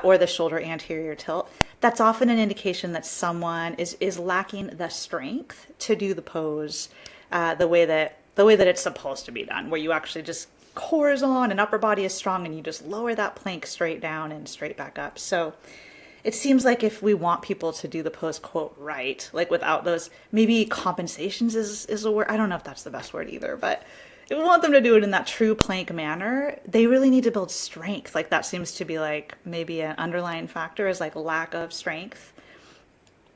S2: or the shoulder anterior tilt, that's often an indication that someone is lacking the strength to do the pose the way that it's supposed to be done, where you actually just core is on and upper body is strong and you just lower that plank straight down and straight back up. So it seems like if we want people to do the pose, quote, right, like without those, maybe compensations is a word. I don't know if that's the best word either, but if we want them to do it in that true plank manner, they really need to build strength. Like that seems to be like maybe an underlying factor is like lack of strength.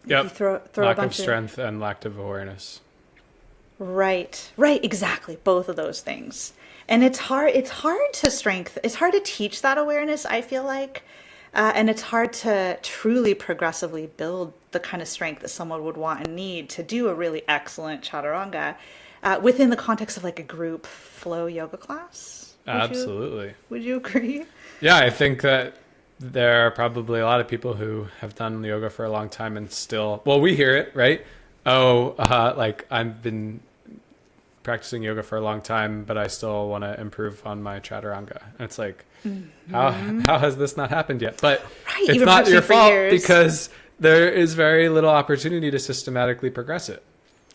S1: Yep.
S2: Throw
S1: lack of strength and lack of awareness.
S2: Right, exactly. Both of those things. And it's hard to teach that awareness, I feel like. And it's hard to truly progressively build the kind of strength that someone would want and need to do a really excellent Chaturanga within the context of like a group flow yoga class.
S1: Absolutely.
S2: Would you agree?
S1: Yeah, I think that there are probably a lot of people who have done yoga for a long time and still, we hear it, right? I've been practicing yoga for a long time, but I still want to improve on my Chaturanga. And it's like, how has this not happened yet? But it's not your fault because there is very little opportunity to systematically progress it.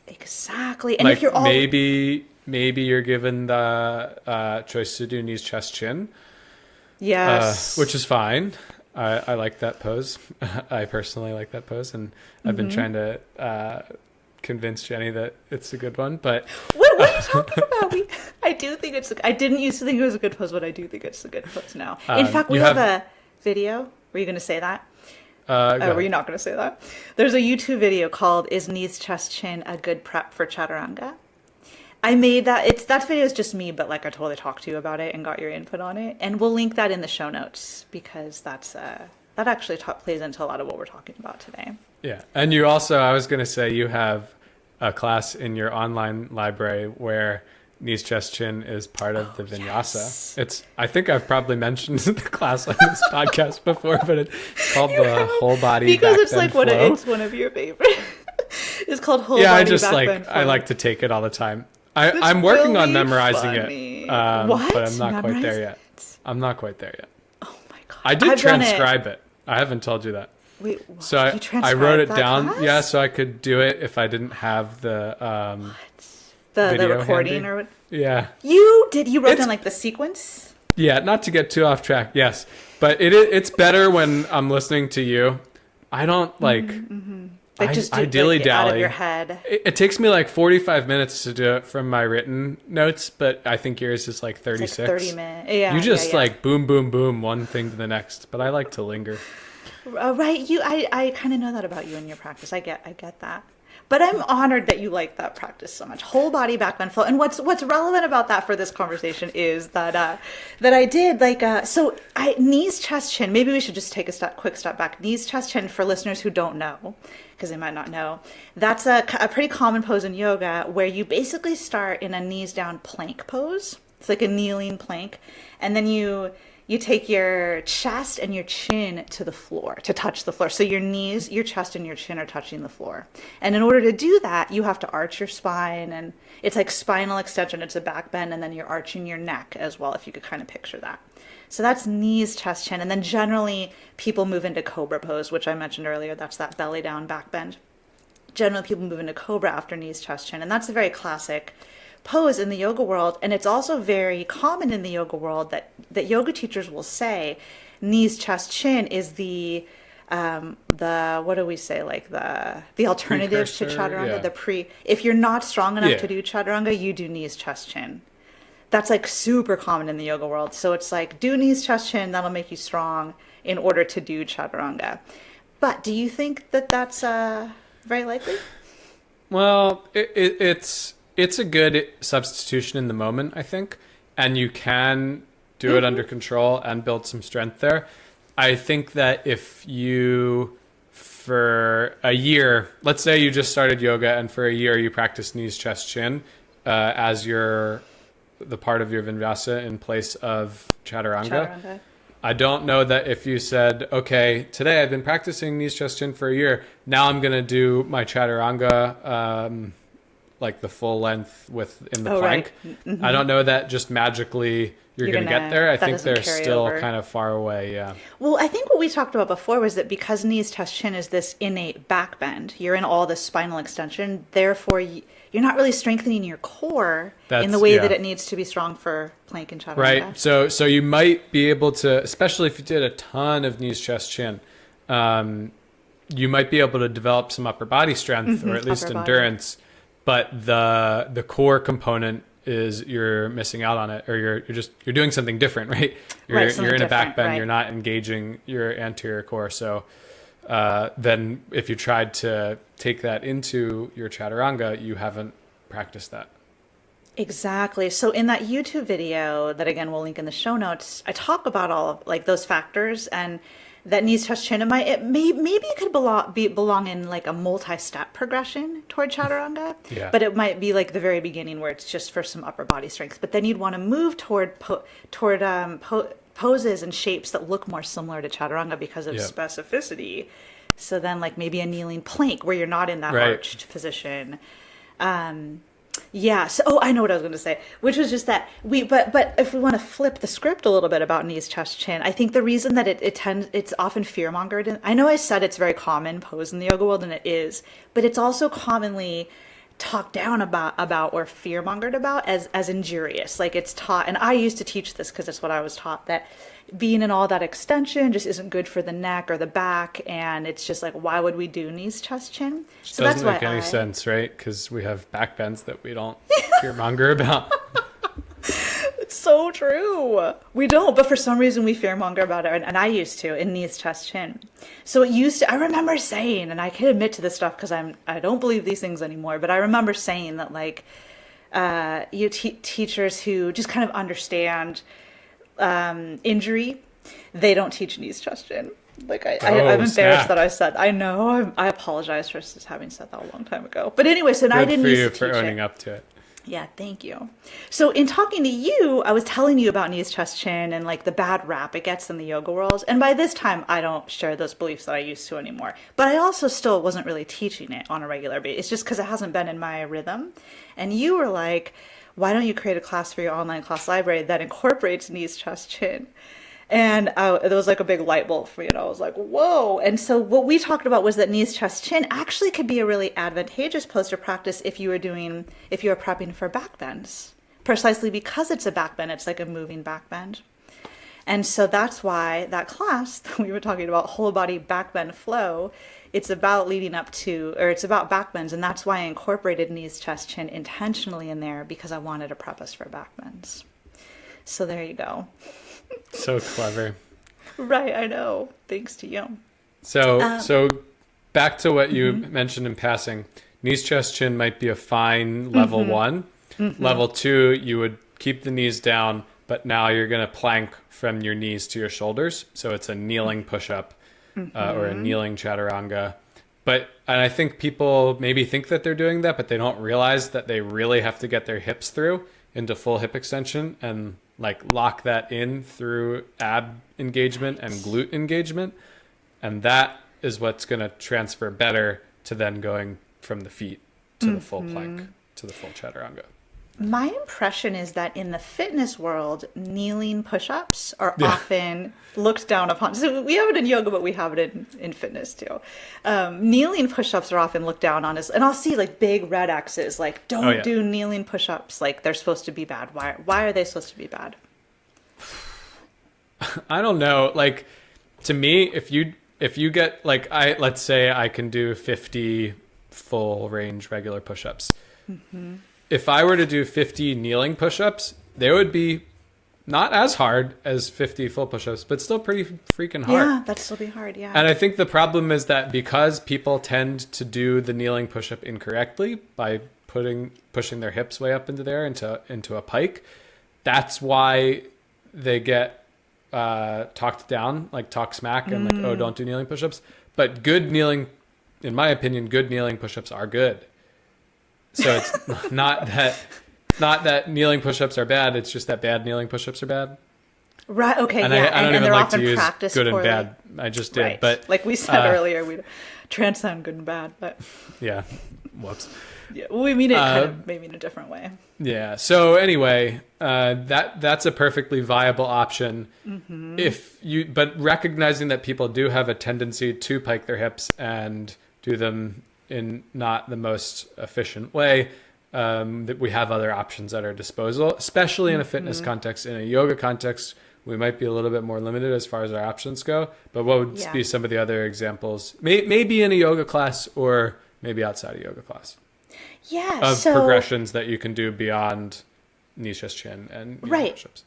S2: Exactly. And if you're
S1: maybe you're given the choice to do knees, chest, chin.
S2: Yes.
S1: Which is fine. I like that pose. I personally like that pose, and I've been trying to convince Jenni that it's a good one. But
S2: what are you talking about? I do think I didn't used to think it was a good pose, but I do think it's a good pose now. In fact, we have a video. Were you going to say that? Were you not going to say that? There's a YouTube video called "Is Knees, Chest, Chin a Good Prep for Chaturanga?" I made that. That video is just me, but like I totally talked to you about it and got your input on it, and we'll link that in the show notes because that actually plays into a lot of what we're talking about today. Yeah,
S1: and you also, I was going to say, you have a class in your online library where knees, chest, chin is part of the vinyasa. Yes. I think I've probably mentioned the class on this podcast before, but it's called the whole body
S2: because
S1: back
S2: it's like
S1: flow.
S2: It's one of your favorite. It's called whole body
S1: I just
S2: back flow.
S1: I like to take it all the time. I'm working on memorizing it, but I'm not quite there yet. Oh my god! I did
S2: I've done it.
S1: transcribe it. I haven't told you that.
S2: Wait,
S1: So
S2: you
S1: I wrote
S2: transcribed
S1: it
S2: that
S1: down.
S2: class?
S1: Yeah, so I could do it if I didn't have the
S2: The
S1: video
S2: recording
S1: handy.
S2: or what?
S1: Yeah.
S2: You wrote
S1: It's-
S2: down like the sequence?
S1: Yeah, not to get too off track. Yes. But it's better when I'm listening to you. I don't like
S2: Like just
S1: ideally
S2: like, out
S1: dally.
S2: of your head.
S1: It takes me like 45 minutes to do it from my written notes, but I think yours is like 36.
S2: It's like 30 minutes. Yeah.
S1: You just
S2: yeah.
S1: like boom, boom, boom, one thing to the next. But I like to linger.
S2: Right. I kind of know that about you in your practice. I get that. But I'm honored that you like that practice so much. Whole body back bend flow. And what's relevant about that for this conversation is that I did knees, chest, chin. Maybe we should just take a quick step back. Knees, chest, chin for listeners who don't know, because they might not know. That's a pretty common pose in yoga where you basically start in a knees down plank pose. It's like a kneeling plank, and then you take your chest and your chin to the floor, to touch the floor. So your knees, your chest, and your chin are touching the floor. And in order to do that, you have to arch your spine, and it's like spinal extension. It's a back bend, and then you're arching your neck as well, if you could kind of picture that. So that's knees, chest, chin. And then generally people move into cobra pose, which I mentioned earlier. That's that belly down back bend. Generally people move into cobra after knees, chest, chin. And that's a very classic pose in the yoga world, and it's also very common in the yoga world that yoga teachers will say knees, chest, chin is the what do we say, like the alternative to chaturanga,
S1: yeah.
S2: If you're not strong enough
S1: Yeah.
S2: to do chaturanga, you do knees, chest, chin. That's like super common in the yoga world. So it's like do knees, chest, chin, that'll make you strong in order to do chaturanga. But do you think that that's very likely?
S1: Well, it's a good substitution in the moment, I think, and you can do it under control and build some strength there. I think that if you, for a year, let's say you just started yoga and for a year you practice knees, chest, chin as the part of your vinyasa in place of chaturanga. I don't know that if you said, okay, today I've been practicing knees, chest, chin for a year, now I'm going to do my chaturanga like the full length in the plank.
S2: Right. Mm-hmm.
S1: I don't know that just magically you're going to get there. I think they're still kind of far away. Yeah.
S2: Well, I think what we talked about before was that because knees, chest, chin is this innate back bend, you're in all this spinal extension. Therefore, you're not really strengthening your core in the way that it needs to be strong for plank and chaturanga.
S1: Right. So you might be able to, especially if you did a ton of knees, chest, chin, you might be able to develop some upper body strength or at least endurance. But the core component is you're missing out on it, or you're doing something different, right? You're in a back bend, right. You're not engaging your anterior core. So then if you tried to take that into your chaturanga, you haven't practiced that.
S2: Exactly. So in that YouTube video that again we'll link in the show notes, I talk about all of like those factors, and that knees, chest, chin. Maybe it could belong in like a multi-step progression toward chaturanga.
S1: Yeah.
S2: But it might be like the very beginning where it's just for some upper body strength. But then you'd want to move toward poses and shapes that look more similar to chaturanga because of specificity. So then like maybe a kneeling plank where you're not in that arched position. Yeah. So, I know what I was going to say, which was just that but if we want to flip the script a little bit about knees, chest, chin, I think the reason that it's often fear mongered. And I know I said it's very common pose in the yoga world, and it is, but it's also commonly talked down about or fear mongered about as injurious. Like it's taught, and I used to teach this because it's what I was taught, that being in all that extension just isn't good for the neck or the back, and it's just like, why would we do knees, chest, chin? So
S1: doesn't make any sense, right? Because we have back bends that we don't fearmonger about.
S2: It's so true. We don't, but for some reason we fearmonger about it, and I used to in knees, chest, chin. So it used to. I remember saying, and I can admit to this stuff because I don't believe these things anymore, but I remember saying that like teachers who just kind of understand injury, they don't teach knees, chest, chin. Like I'm embarrassed that I said. I know. I apologize for just having said that a long time ago. But anyway, so I didn't
S1: Good
S2: used
S1: for
S2: to
S1: you
S2: teach
S1: for owning
S2: it.
S1: up to it.
S2: Yeah, thank you. So in talking to you, I was telling you about knees, chest, chin, and like the bad rap it gets in the yoga world. And by this time, I don't share those beliefs that I used to anymore. But I also still wasn't really teaching it on a regular basis. It's just because it hasn't been in my rhythm. And you were like, why don't you create a class for your online class library that incorporates knees, chest, chin? And there was like a big light bulb for me, and I was like, whoa. And so what we talked about was that knees, chest, chin actually could be a really advantageous pose to practice if you were prepping for back bends, precisely because it's a back bend. It's like a moving back bend. And so that's why that class that we were talking about, whole body back bend flow, it's about it's about back bends. And that's why I incorporated knees, chest, chin intentionally in there, because I wanted to prep us for back bends. So there you go.
S1: So clever.
S2: Right, I know. Thanks to you.
S1: So back to what you mentioned in passing. Knees, chest, chin might be a fine level 1. Level 2, you would keep the knees down, but now you're going to plank from your knees to your shoulders. So it's a kneeling push-up or a kneeling chaturanga. And I think people maybe think that they're doing that, but they don't realize that they really have to get their hips through into full hip extension and like lock that in through ab engagement and glute engagement. And that is what's going to transfer better to then going from the feet to the full plank to the full chaturanga.
S2: My impression is that in the fitness world, kneeling push-ups are often looked down upon. So we have it in yoga, but we have it in fitness too. Kneeling push-ups are often looked down on, and I'll see like big red X's, like don't do kneeling push-ups, like they're supposed to be bad. Why are they supposed to be bad?
S1: I don't know. Like, to me, if you get like, let's say I can do 50 full range regular push-ups. If I were to do 50 kneeling push-ups, they would be not as hard as 50 full push-ups, but still pretty freaking hard.
S2: Yeah, that'd still be hard, yeah.
S1: And I think the problem is that because people tend to do the kneeling push-up incorrectly by pushing their hips way up into there into a pike, that's why they get talked down, like talk smack and like, oh, don't do kneeling push-ups. But in my opinion, good kneeling push-ups are good. So it's not that kneeling push-ups are bad. It's just that bad kneeling push-ups are bad.
S2: Right. Okay.
S1: And
S2: yeah.
S1: I don't even like to use good
S2: poorly.
S1: and bad. I just did.
S2: Right.
S1: But
S2: like we said earlier, we transcend good and bad. But
S1: yeah. Whoops.
S2: Yeah, we mean it kind of maybe in a different way.
S1: Yeah. So anyway, that's a perfectly viable option. But recognizing that people do have a tendency to pike their hips and do them in not the most efficient way, that we have other options at our disposal, especially in a fitness context. In a yoga context, we might be a little bit more limited as far as our options go. But what would be some of the other examples? Maybe in a yoga class or maybe outside a yoga class.
S2: Yeah.
S1: Of progressions that you can do beyond knees, chest, chin, and push-ups.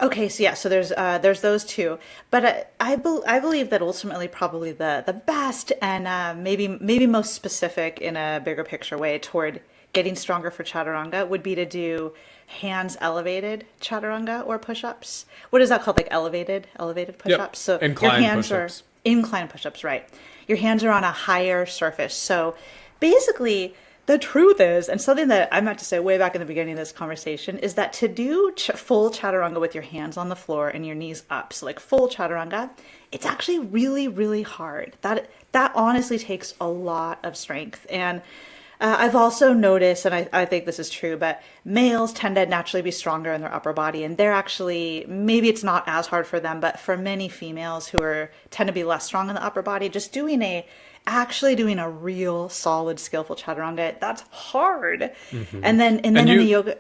S2: Okay, so there's those two, but I believe that ultimately probably the best and maybe most specific in a bigger picture way toward getting stronger for chaturanga would be to do hands elevated chaturanga or push-ups. What is that called? Like elevated push-ups.
S1: Yep.
S2: So
S1: incline
S2: your hands
S1: push-ups.
S2: are incline push-ups, right? Your hands are on a higher surface. So basically, the truth is, and something that I meant to say way back in the beginning of this conversation, is that to do full chaturanga with your hands on the floor and your knees up, so like full chaturanga, it's actually really, really hard. That honestly takes a lot of strength. And I've also noticed, and I think this is true, but males tend to naturally be stronger in their upper body, and they're actually, maybe it's not as hard for them, but for many females who tend to be less strong in the upper body, just doing a real solid skillful chaturanga, that's hard. And then in the yoga,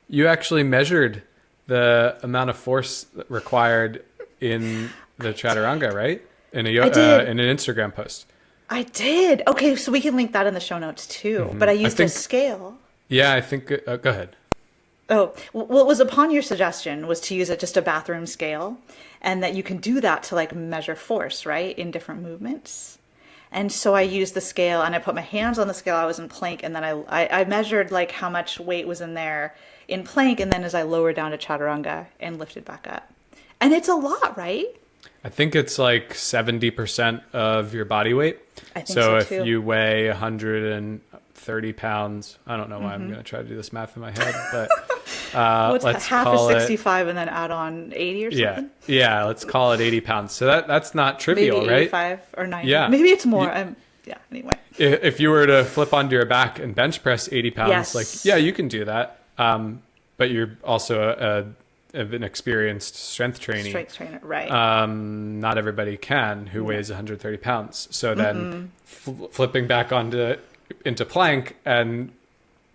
S1: you actually measured the amount of force required in the chaturanga, right? In an Instagram post.
S2: I did. Okay, so we can link that in the show notes too. But I used a scale.
S1: Yeah, I think. Go ahead.
S2: Oh, what was upon your suggestion was to use just a bathroom scale, and that you can do that to like measure force, right, in different movements. And so I used the scale and I put my hands on the scale. I was in plank, and then I measured like how much weight was in there in plank, and then as I lowered down to chaturanga and lifted back up. And it's a lot, right?
S1: I think it's like 70% of your body weight.
S2: I think so too.
S1: If you weigh 130 pounds, I don't know why I'm going to try to do this math in my head, but let's
S2: half
S1: call
S2: of 65 and then add on 80 or something?
S1: Yeah, let's call it 80 pounds. So that's not trivial,
S2: maybe
S1: right?
S2: 85 or 90.
S1: Yeah.
S2: Maybe it's more. Anyway.
S1: If you were to flip onto your back and bench press 80 pounds, you can do that. But you're also of an experienced strength trainee.
S2: Strength trainer, right.
S1: Not everybody can who weighs 130 pounds. So then flipping back into plank and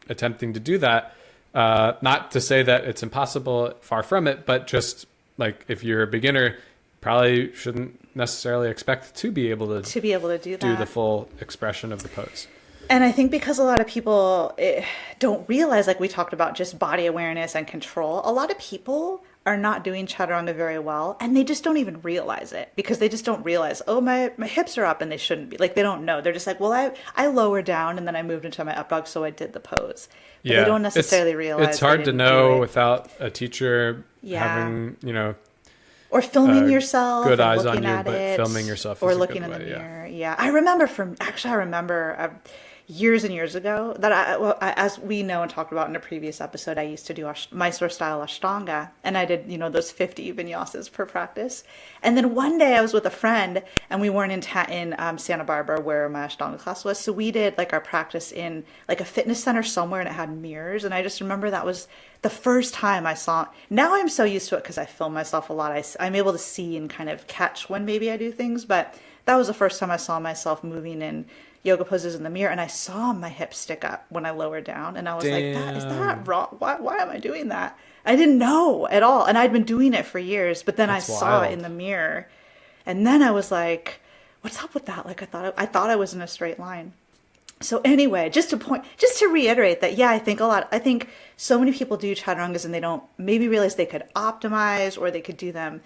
S1: attempting to do that, not to say that it's impossible, far from it, but just like if you're a beginner, probably shouldn't necessarily expect to be able to do the full expression of the pose.
S2: And I think because a lot of people don't realize, like we talked about, just body awareness and control, a lot of people are not doing chaturanga very well, and they just don't even realize it because they just don't realize, oh, my hips are up, and they shouldn't be. Like, they don't know. They're just like, well, I lowered down and then I moved into my up dog, so I did the pose. But they don't necessarily realize.
S1: It's hard to know without a teacher having,
S2: or filming yourself,
S1: good eyes
S2: looking
S1: on you,
S2: at
S1: but
S2: it,
S1: filming yourself
S2: or
S1: is a
S2: looking
S1: good
S2: in the
S1: way,
S2: mirror. Yeah, I remember years and years ago that as we know and talked about in a previous episode, I used to do Mysore style Ashtanga, and I did those 50 vinyasas per practice. And then one day I was with a friend, and we weren't in Santa Barbara where my Ashtanga class was, so we did like our practice in like a fitness center somewhere, and it had mirrors. And I just remember that was the first time I saw. Now I'm so used to it because I film myself a lot. I'm able to see and kind of catch when maybe I do things, but that was the first time I saw myself moving in yoga poses in the mirror, and I saw my hips stick up when I lowered down, and I was like, is that wrong? Why am I doing that? I didn't know at all, and I'd been doing it for years, but then That's I saw wild. It in the mirror, and then I was like, what's up with that? Like, I thought I was in a straight line. So anyway, just to reiterate that, I think so many people do chaturangas and they don't maybe realize they could optimize or they could do them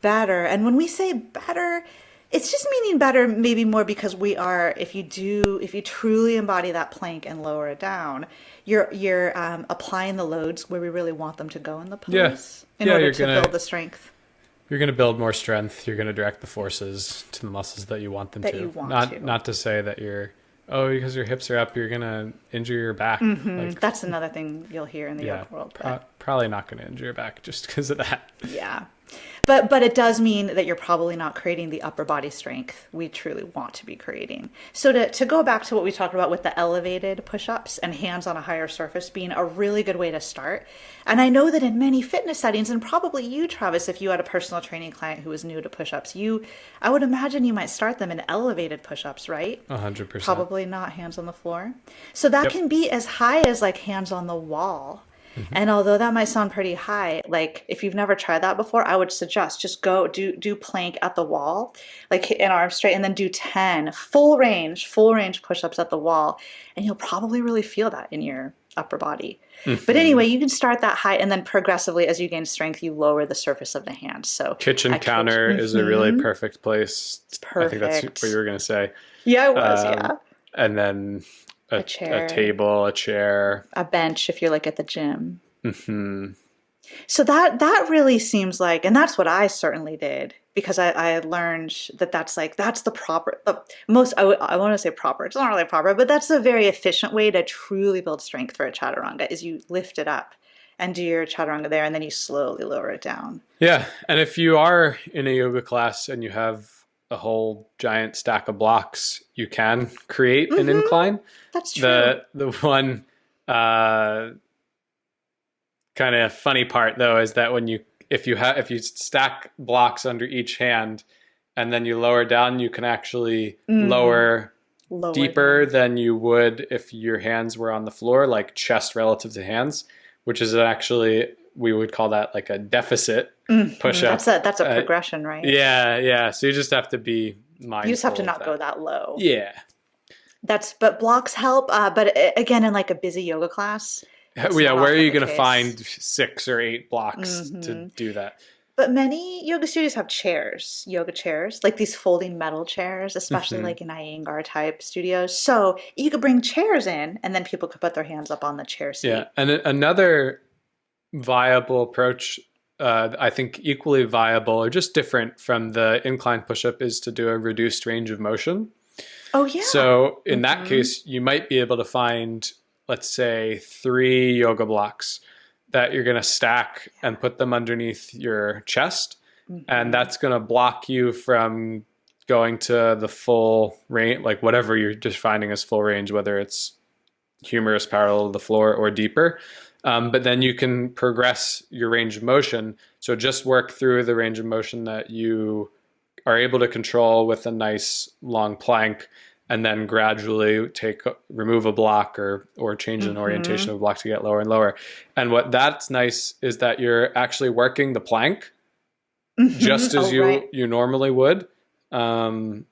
S2: better. And when we say better, it's just meaning better, maybe more because if you truly embody that plank and lower it down, you're applying the loads where we really want them to go in the pose in order to build the strength.
S1: You're going to build more strength. You're going to direct the forces to the muscles that you want them to. Not to say that because your hips are up, you're going to injure your back.
S2: Mm-hmm. Like, that's another thing you'll hear in the yoga world.
S1: Probably not going to injure your back just because of that.
S2: Yeah. But it does mean that you're probably not creating the upper body strength we truly want to be creating. So to go back to what we talked about with the elevated push-ups and hands on a higher surface being a really good way to start. And I know that in many fitness settings, and probably you, Travis, if you had a personal training client who was new to push-ups, I would imagine you might start them in elevated push-ups, right?
S1: 100%.
S2: Probably not hands on the floor. So that can be as high as like hands on the wall. Mm-hmm. And although that might sound pretty high, like if you've never tried that before, I would suggest just go do plank at the wall, like in arms straight, and then do 10 full range push-ups at the wall. And you'll probably really feel that in your upper body. Mm-hmm. But anyway, you can start that high, and then progressively as you gain strength, you lower the surface of the hand. So
S1: kitchen counter is a really perfect place. It's perfect. I think that's what you were going to say.
S2: Yeah, it was,
S1: And then a chair, a table, a chair,
S2: a bench if you're like at the gym.
S1: Mm-hmm.
S2: So that really seems like, and that's what I certainly did, because I learned that's the proper, most, I want to say proper, it's not really proper, but that's a very efficient way to truly build strength for a chaturanga, is you lift it up and do your chaturanga there, and then you slowly lower it down. Yeah,
S1: and if you are in a yoga class and you have a whole giant stack of blocks, you can create an incline.
S2: That's true.
S1: The one kind of funny part though is that if you stack blocks under each hand and then you lower down, you can actually lower deeper than you would if your hands were on the floor, like chest relative to hands, which is actually, we would call that like a deficit push-up.
S2: That's a progression, right?
S1: Yeah. So you just have to be mindful. You
S2: just have to not go that low.
S1: Yeah.
S2: But blocks help. But again, in like a busy yoga class.
S1: Where are you going to find 6 or 8 blocks to do that?
S2: But many yoga studios have yoga chairs, like these folding metal chairs, especially like in Iyengar type studios. So you could bring chairs in, and then people could put their hands up on the chair seat.
S1: Yeah, and another viable approach, I think equally viable or just different from the incline push-up, is to do a reduced range of motion.
S2: Oh, yeah.
S1: So in that case, you might be able to find, let's say, 3 yoga blocks that you're going to stack and put them underneath your chest. And that's going to block you from going to the full range, like whatever you're defining as full range, whether it's humerus parallel to the floor or deeper. But then you can progress your range of motion. So just work through the range of motion that you are able to control with a nice long plank, and then gradually remove a block or change an orientation of a block to get lower and lower. And what that's nice is that you're actually working the plank just as you normally would.
S2: Right,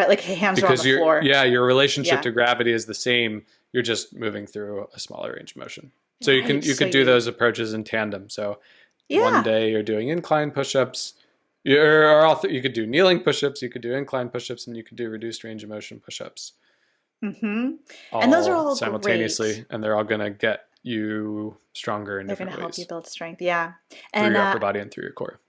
S2: like hands are on the floor.
S1: Yeah, your relationship to gravity is the same. You're just moving through a smaller range of motion. So you could do those approaches in tandem. So one day you're doing incline push-ups, you could do kneeling push-ups, you could do incline push-ups, and you could do reduced range of motion push-ups.
S2: And those are all
S1: simultaneously,
S2: great.
S1: And they're all going to get you stronger in different ways.
S2: They're going to help you build strength, and
S1: through your upper body and through your core.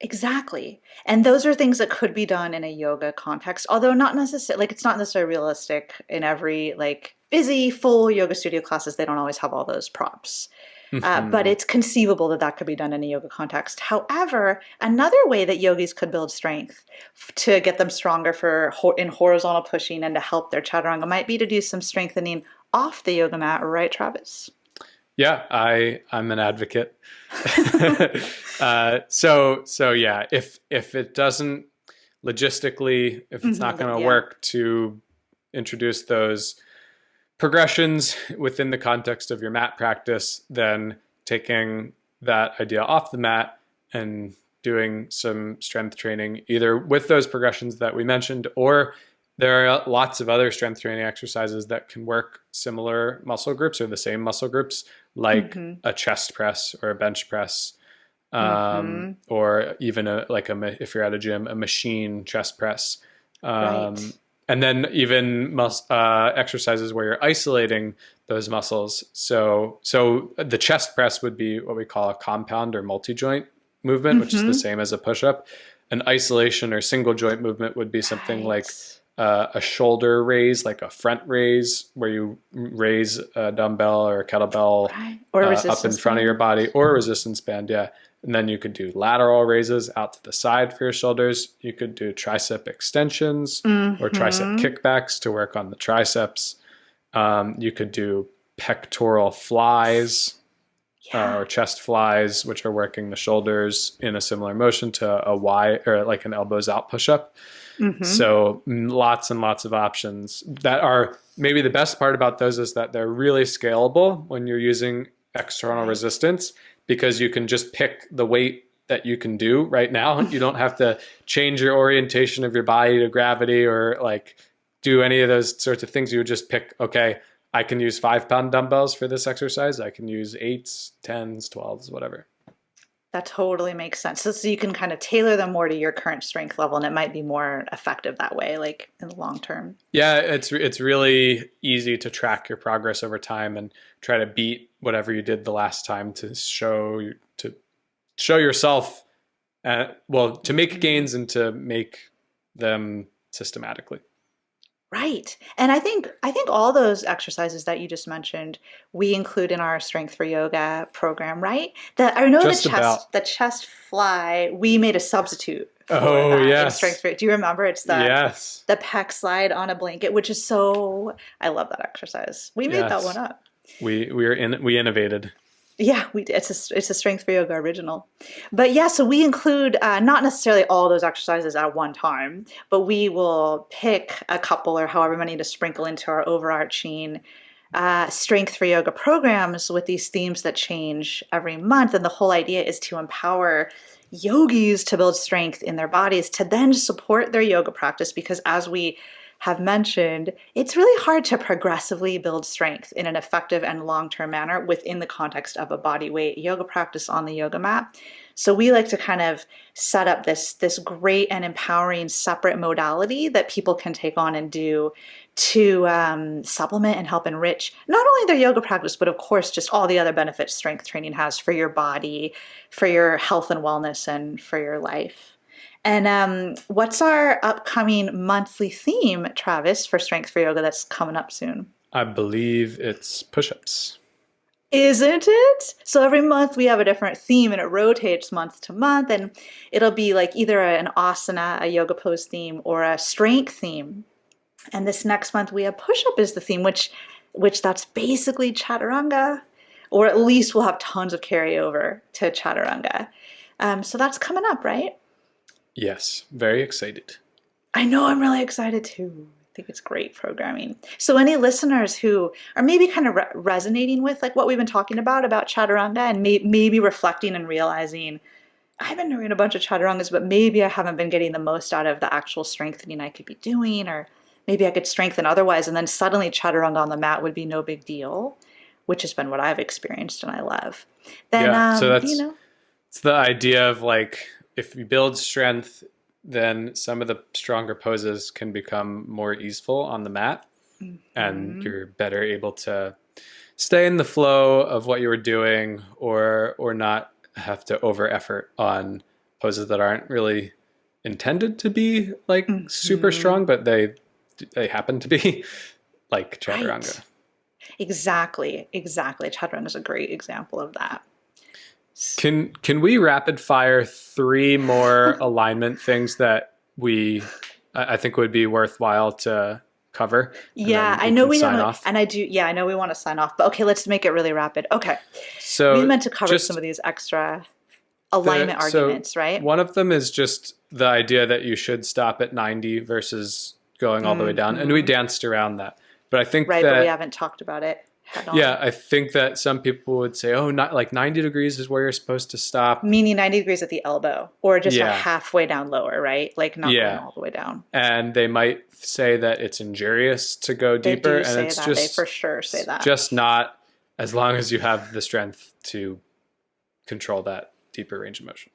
S2: Exactly. And those are things that could be done in a yoga context, although not necessarily, like it's not necessarily realistic in every like busy full yoga studio classes. They don't always have all those props. But it's conceivable that that could be done in a yoga context. However, another way that yogis could build strength to get them stronger in horizontal pushing and to help their chaturanga might be to do some strengthening off the yoga mat, right, Travis?
S1: Yeah, I'm an advocate. So yeah, if it doesn't logistically, if it's not going to work to introduce those progressions within the context of your mat practice, then taking that idea off the mat and doing some strength training, either with those progressions that we mentioned, or there are lots of other strength training exercises that can work similar muscle groups or the same muscle groups, like a chest press or a bench press, or even if you're at a gym, a machine chest press. And then even exercises where you're isolating those muscles. So the chest press would be what we call a compound or multi-joint movement, which is the same as a push-up. An isolation or single joint movement would be something like a shoulder raise, like a front raise, where you raise a dumbbell or a kettlebell
S2: or a
S1: up in front of your body, or a resistance band. Yeah. And then you could do lateral raises out to the side for your shoulders. You could do tricep extensions or tricep kickbacks to work on the triceps. You could do pectoral flies or chest flies, which are working the shoulders in a similar motion to a Y or like an elbows out push-up. So lots and lots of options that are maybe the best part about those is that they're really scalable when you're using external resistance, because you can just pick the weight that you can do right now. You don't have to change your orientation of your body to gravity or like do any of those sorts of things. You would just pick, okay, I can use 5-pound dumbbells for this exercise. I can use 8s, 10s, 12s, whatever.
S2: That totally makes sense. So you can kind of tailor them more to your current strength level, and it might be more effective that way, like in the long term. Yeah,
S1: it's really easy to track your progress over time and try to beat whatever you did the last time to show yourself, to make gains and to make them systematically.
S2: Right. And I think all those exercises that you just mentioned, we include in our Strength for Yoga program, right? The chest fly, we made a substitute for that in Strength for. Do you remember? It's the pec slide on a blanket, which is I love that exercise. We made that one up.
S1: We innovated.
S2: Yeah, we did. It's a Strength for Yoga original. But yeah, so we include not necessarily all those exercises at one time, but we will pick a couple or however many to sprinkle into our overarching Strength for Yoga programs with these themes that change every month. And the whole idea is to empower yogis to build strength in their bodies to then support their yoga practice, because as we have mentioned, it's really hard to progressively build strength in an effective and long-term manner within the context of a body weight yoga practice on the yoga mat. So we like to kind of set up this great and empowering separate modality that people can take on and do to supplement and help enrich not only their yoga practice, but of course, just all the other benefits strength training has for your body, for your health and wellness, and for your life. And what's our upcoming monthly theme, Travis, for Strength for Yoga that's coming up soon?
S1: I believe it's push-ups.
S2: Isn't it? So every month we have a different theme and it rotates month to month, and it'll be like either an asana, a yoga pose theme, or a strength theme. And this next month we have push-up as the theme, which which that's basically Chaturanga, or at least we'll have tons of carryover to Chaturanga. So that's coming up, right?
S1: Yes, very excited.
S2: I know, I'm really excited too. I think it's great programming. So any listeners who are maybe kind of resonating with like what we've been talking about Chaturanga, and maybe reflecting and realizing, I've been doing a bunch of Chaturangas, but maybe I haven't been getting the most out of the actual strengthening I could be doing, or maybe I could strengthen otherwise, and then suddenly Chaturanga on the mat would be no big deal, which has been what I've experienced and I love. Then,
S1: Yeah, so
S2: you
S1: that's
S2: know,
S1: it's the idea of like if you build strength, then some of the stronger poses can become more easeful on the mat, and you're better able to stay in the flow of what you were doing, or not have to over effort on poses that aren't really intended to be like super strong, but they happen to be, like
S2: right.
S1: chaturanga.
S2: Exactly. Chaturanga is a great example of that.
S1: Can we rapid fire three more alignment things that I think would be worthwhile to cover, and
S2: Yeah,
S1: then
S2: I
S1: we
S2: know
S1: can
S2: we
S1: sign
S2: don't,
S1: off?
S2: and I do. Yeah, I know we want to sign off, but okay, let's make it really rapid. Okay, we
S1: So
S2: meant to cover some
S1: just
S2: of these extra alignment
S1: so
S2: arguments, right?
S1: one of them is just the idea that you should stop at 90 versus going all the way down, and we danced around that. But I think
S2: Right, but we
S1: that
S2: haven't talked about it head
S1: yeah,
S2: on.
S1: I think that some people would say, oh, not like 90 degrees is where you're supposed to stop.
S2: Meaning 90 degrees at the elbow, or just a
S1: Yeah,
S2: halfway down lower, right? Like not going
S1: yeah.
S2: all the way down.
S1: And they might say that it's injurious to go
S2: They
S1: deeper,
S2: do
S1: and
S2: say
S1: it's
S2: that. They for
S1: just
S2: sure say
S1: it's
S2: that.
S1: just not, as long as you have the strength to control that deeper range of motion.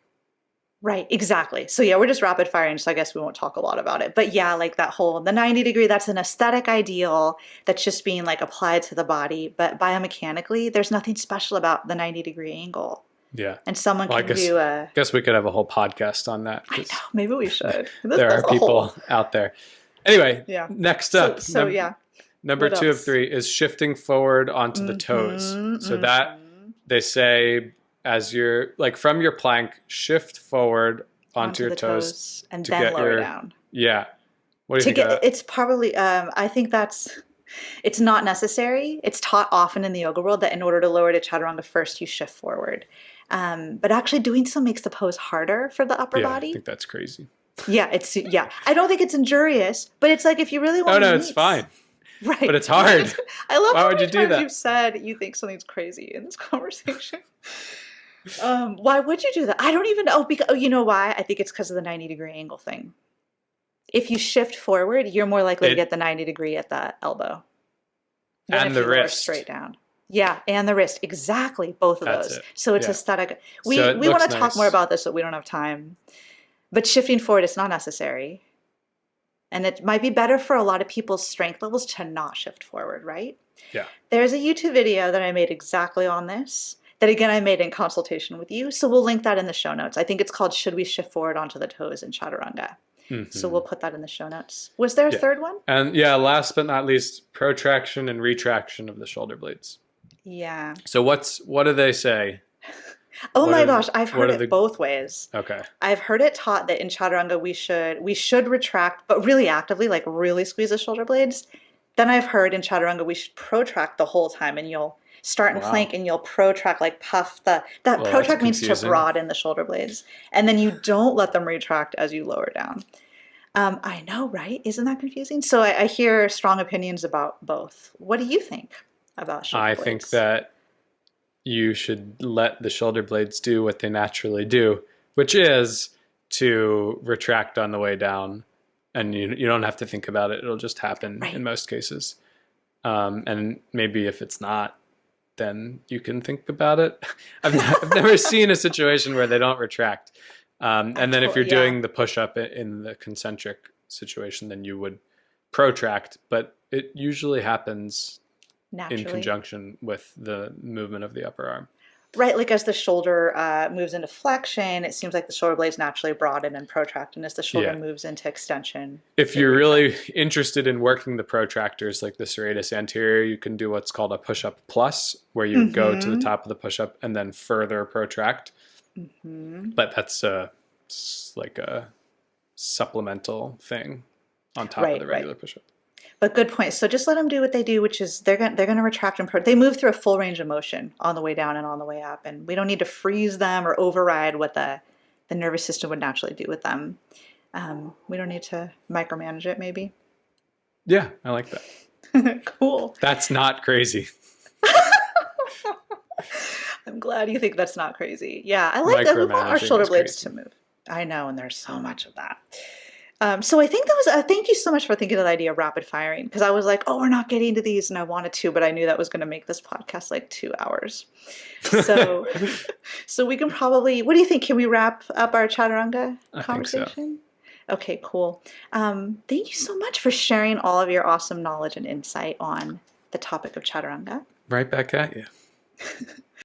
S2: Right, exactly. So yeah, we're just rapid firing, so I guess we won't talk a lot about it. But yeah, like that whole the 90 degree, that's an aesthetic ideal that's just being like applied to the body, but biomechanically, there's nothing special about the 90-degree angle.
S1: Yeah.
S2: And someone
S1: Well, I
S2: can
S1: guess
S2: do a
S1: guess we could have a whole podcast on that,
S2: I know,
S1: because
S2: maybe we should.
S1: there
S2: That's
S1: are
S2: a whole
S1: people out there. Anyway,
S2: yeah.
S1: next
S2: So
S1: up,
S2: so yeah.
S1: number
S2: What
S1: two of
S2: else?
S1: three is shifting forward onto the toes. So that they say, as you're like from your plank, shift forward onto
S2: Onto
S1: your
S2: the
S1: toes
S2: toes and
S1: to
S2: then
S1: get
S2: lower
S1: your
S2: down.
S1: yeah. What do you
S2: To
S1: think of
S2: get
S1: that?
S2: it's probably I think that's it's not necessary. It's taught often in the yoga world that in order to lower to chaturanga first you shift forward, but actually doing so makes the pose harder for the upper
S1: Yeah, I
S2: body.
S1: think that's crazy.
S2: Yeah, I don't think it's injurious, but it's like if you really
S1: Oh
S2: want
S1: no,
S2: to
S1: it's fine,
S2: right,
S1: but it's
S2: like
S1: hard.
S2: I love
S1: Why
S2: how
S1: would you
S2: many
S1: do
S2: times
S1: that?
S2: you've said you think something's crazy in this conversation. Why would you do that? I don't even know, because you know why? I think it's because of the 90-degree angle thing. If you shift forward, you're more likely to get
S1: It
S2: the 90-degree at the elbow than
S1: and
S2: if
S1: the
S2: you lower
S1: wrist.
S2: straight down. Yeah, and the wrist. Exactly, both of
S1: That's
S2: those.
S1: it.
S2: So it's
S1: Yeah.
S2: aesthetic.
S1: So
S2: We
S1: it
S2: want
S1: looks
S2: to talk more
S1: nice.
S2: about this, but we don't have time. But shifting forward is not necessary. And it might be better for a lot of people's strength levels to not shift forward, right?
S1: Yeah.
S2: There's a YouTube video that I made exactly on this, that again I made in consultation with you. So we'll link that in the show notes. I think it's called Should We Shift Forward Onto the Toes in Chaturanga. So we'll put that in the show notes. Was there a
S1: Yeah.
S2: third one?
S1: And yeah, last but not least, protraction and retraction of the shoulder blades.
S2: Yeah.
S1: So what do they say?
S2: Oh
S1: What
S2: my
S1: are
S2: gosh, I've
S1: what
S2: heard
S1: are
S2: it
S1: the
S2: both ways.
S1: okay.
S2: I've heard it taught that in Chaturanga we should retract, but really actively, like really squeeze the shoulder blades. Then I've heard in Chaturanga we should protract the whole time, and you'll start in
S1: Wow.
S2: plank and you'll protract, like puff that
S1: Well, that's
S2: protract means to
S1: confusing.
S2: broaden the shoulder blades, and then you don't let them retract as you lower down. I know, right? Isn't that confusing? So I hear strong opinions about both. What do you think about shoulder
S1: I
S2: blades?
S1: think that you should let the shoulder blades do what they naturally do, which is to retract on the way down, and you don't have to think about it. It'll just happen
S2: Right.
S1: in most cases. And maybe if it's not, then you can think about it. I've never seen a situation where they don't retract. And then if you're
S2: Yeah.
S1: doing the push-up in the concentric situation, then you would protract, but it usually happens in
S2: Naturally.
S1: conjunction with the movement of the upper arm.
S2: Right, like as the shoulder moves into flexion, it seems like the shoulder blades naturally broaden and protract, and as the shoulder
S1: Yeah.
S2: moves into extension,
S1: If
S2: they
S1: you're
S2: retract.
S1: really interested in working the protractors like the serratus anterior, you can do what's called a push-up plus, where you go to the top of the push-up and then further protract. But that's like a supplemental thing on top of
S2: Right,
S1: the
S2: right.
S1: regular push-up.
S2: But good point. So just let them do what they do, which is they're gonna retract and they move through a full range of motion on the way down and on the way up, and we don't need to freeze them or override what the nervous system would naturally do with them. We don't need to micromanage it, maybe.
S1: Yeah, I like that.
S2: Cool.
S1: That's not crazy.
S2: I'm glad you think that's not crazy. Yeah, I like that. We want our
S1: Micromanaging
S2: shoulder
S1: is
S2: blades
S1: crazy.
S2: to move. I know, and there's so much of that. So I think that was. Thank you so much for thinking of the idea of rapid firing, because I was like, oh, we're not getting to these, and I wanted to, but I knew that was going to make this podcast like 2 hours. So, so we can probably. What do you think? Can we wrap up our Chaturanga
S1: I think so.
S2: conversation? Okay, cool. Thank you so much for sharing all of your awesome knowledge and insight on the topic of Chaturanga.
S1: Right back at you.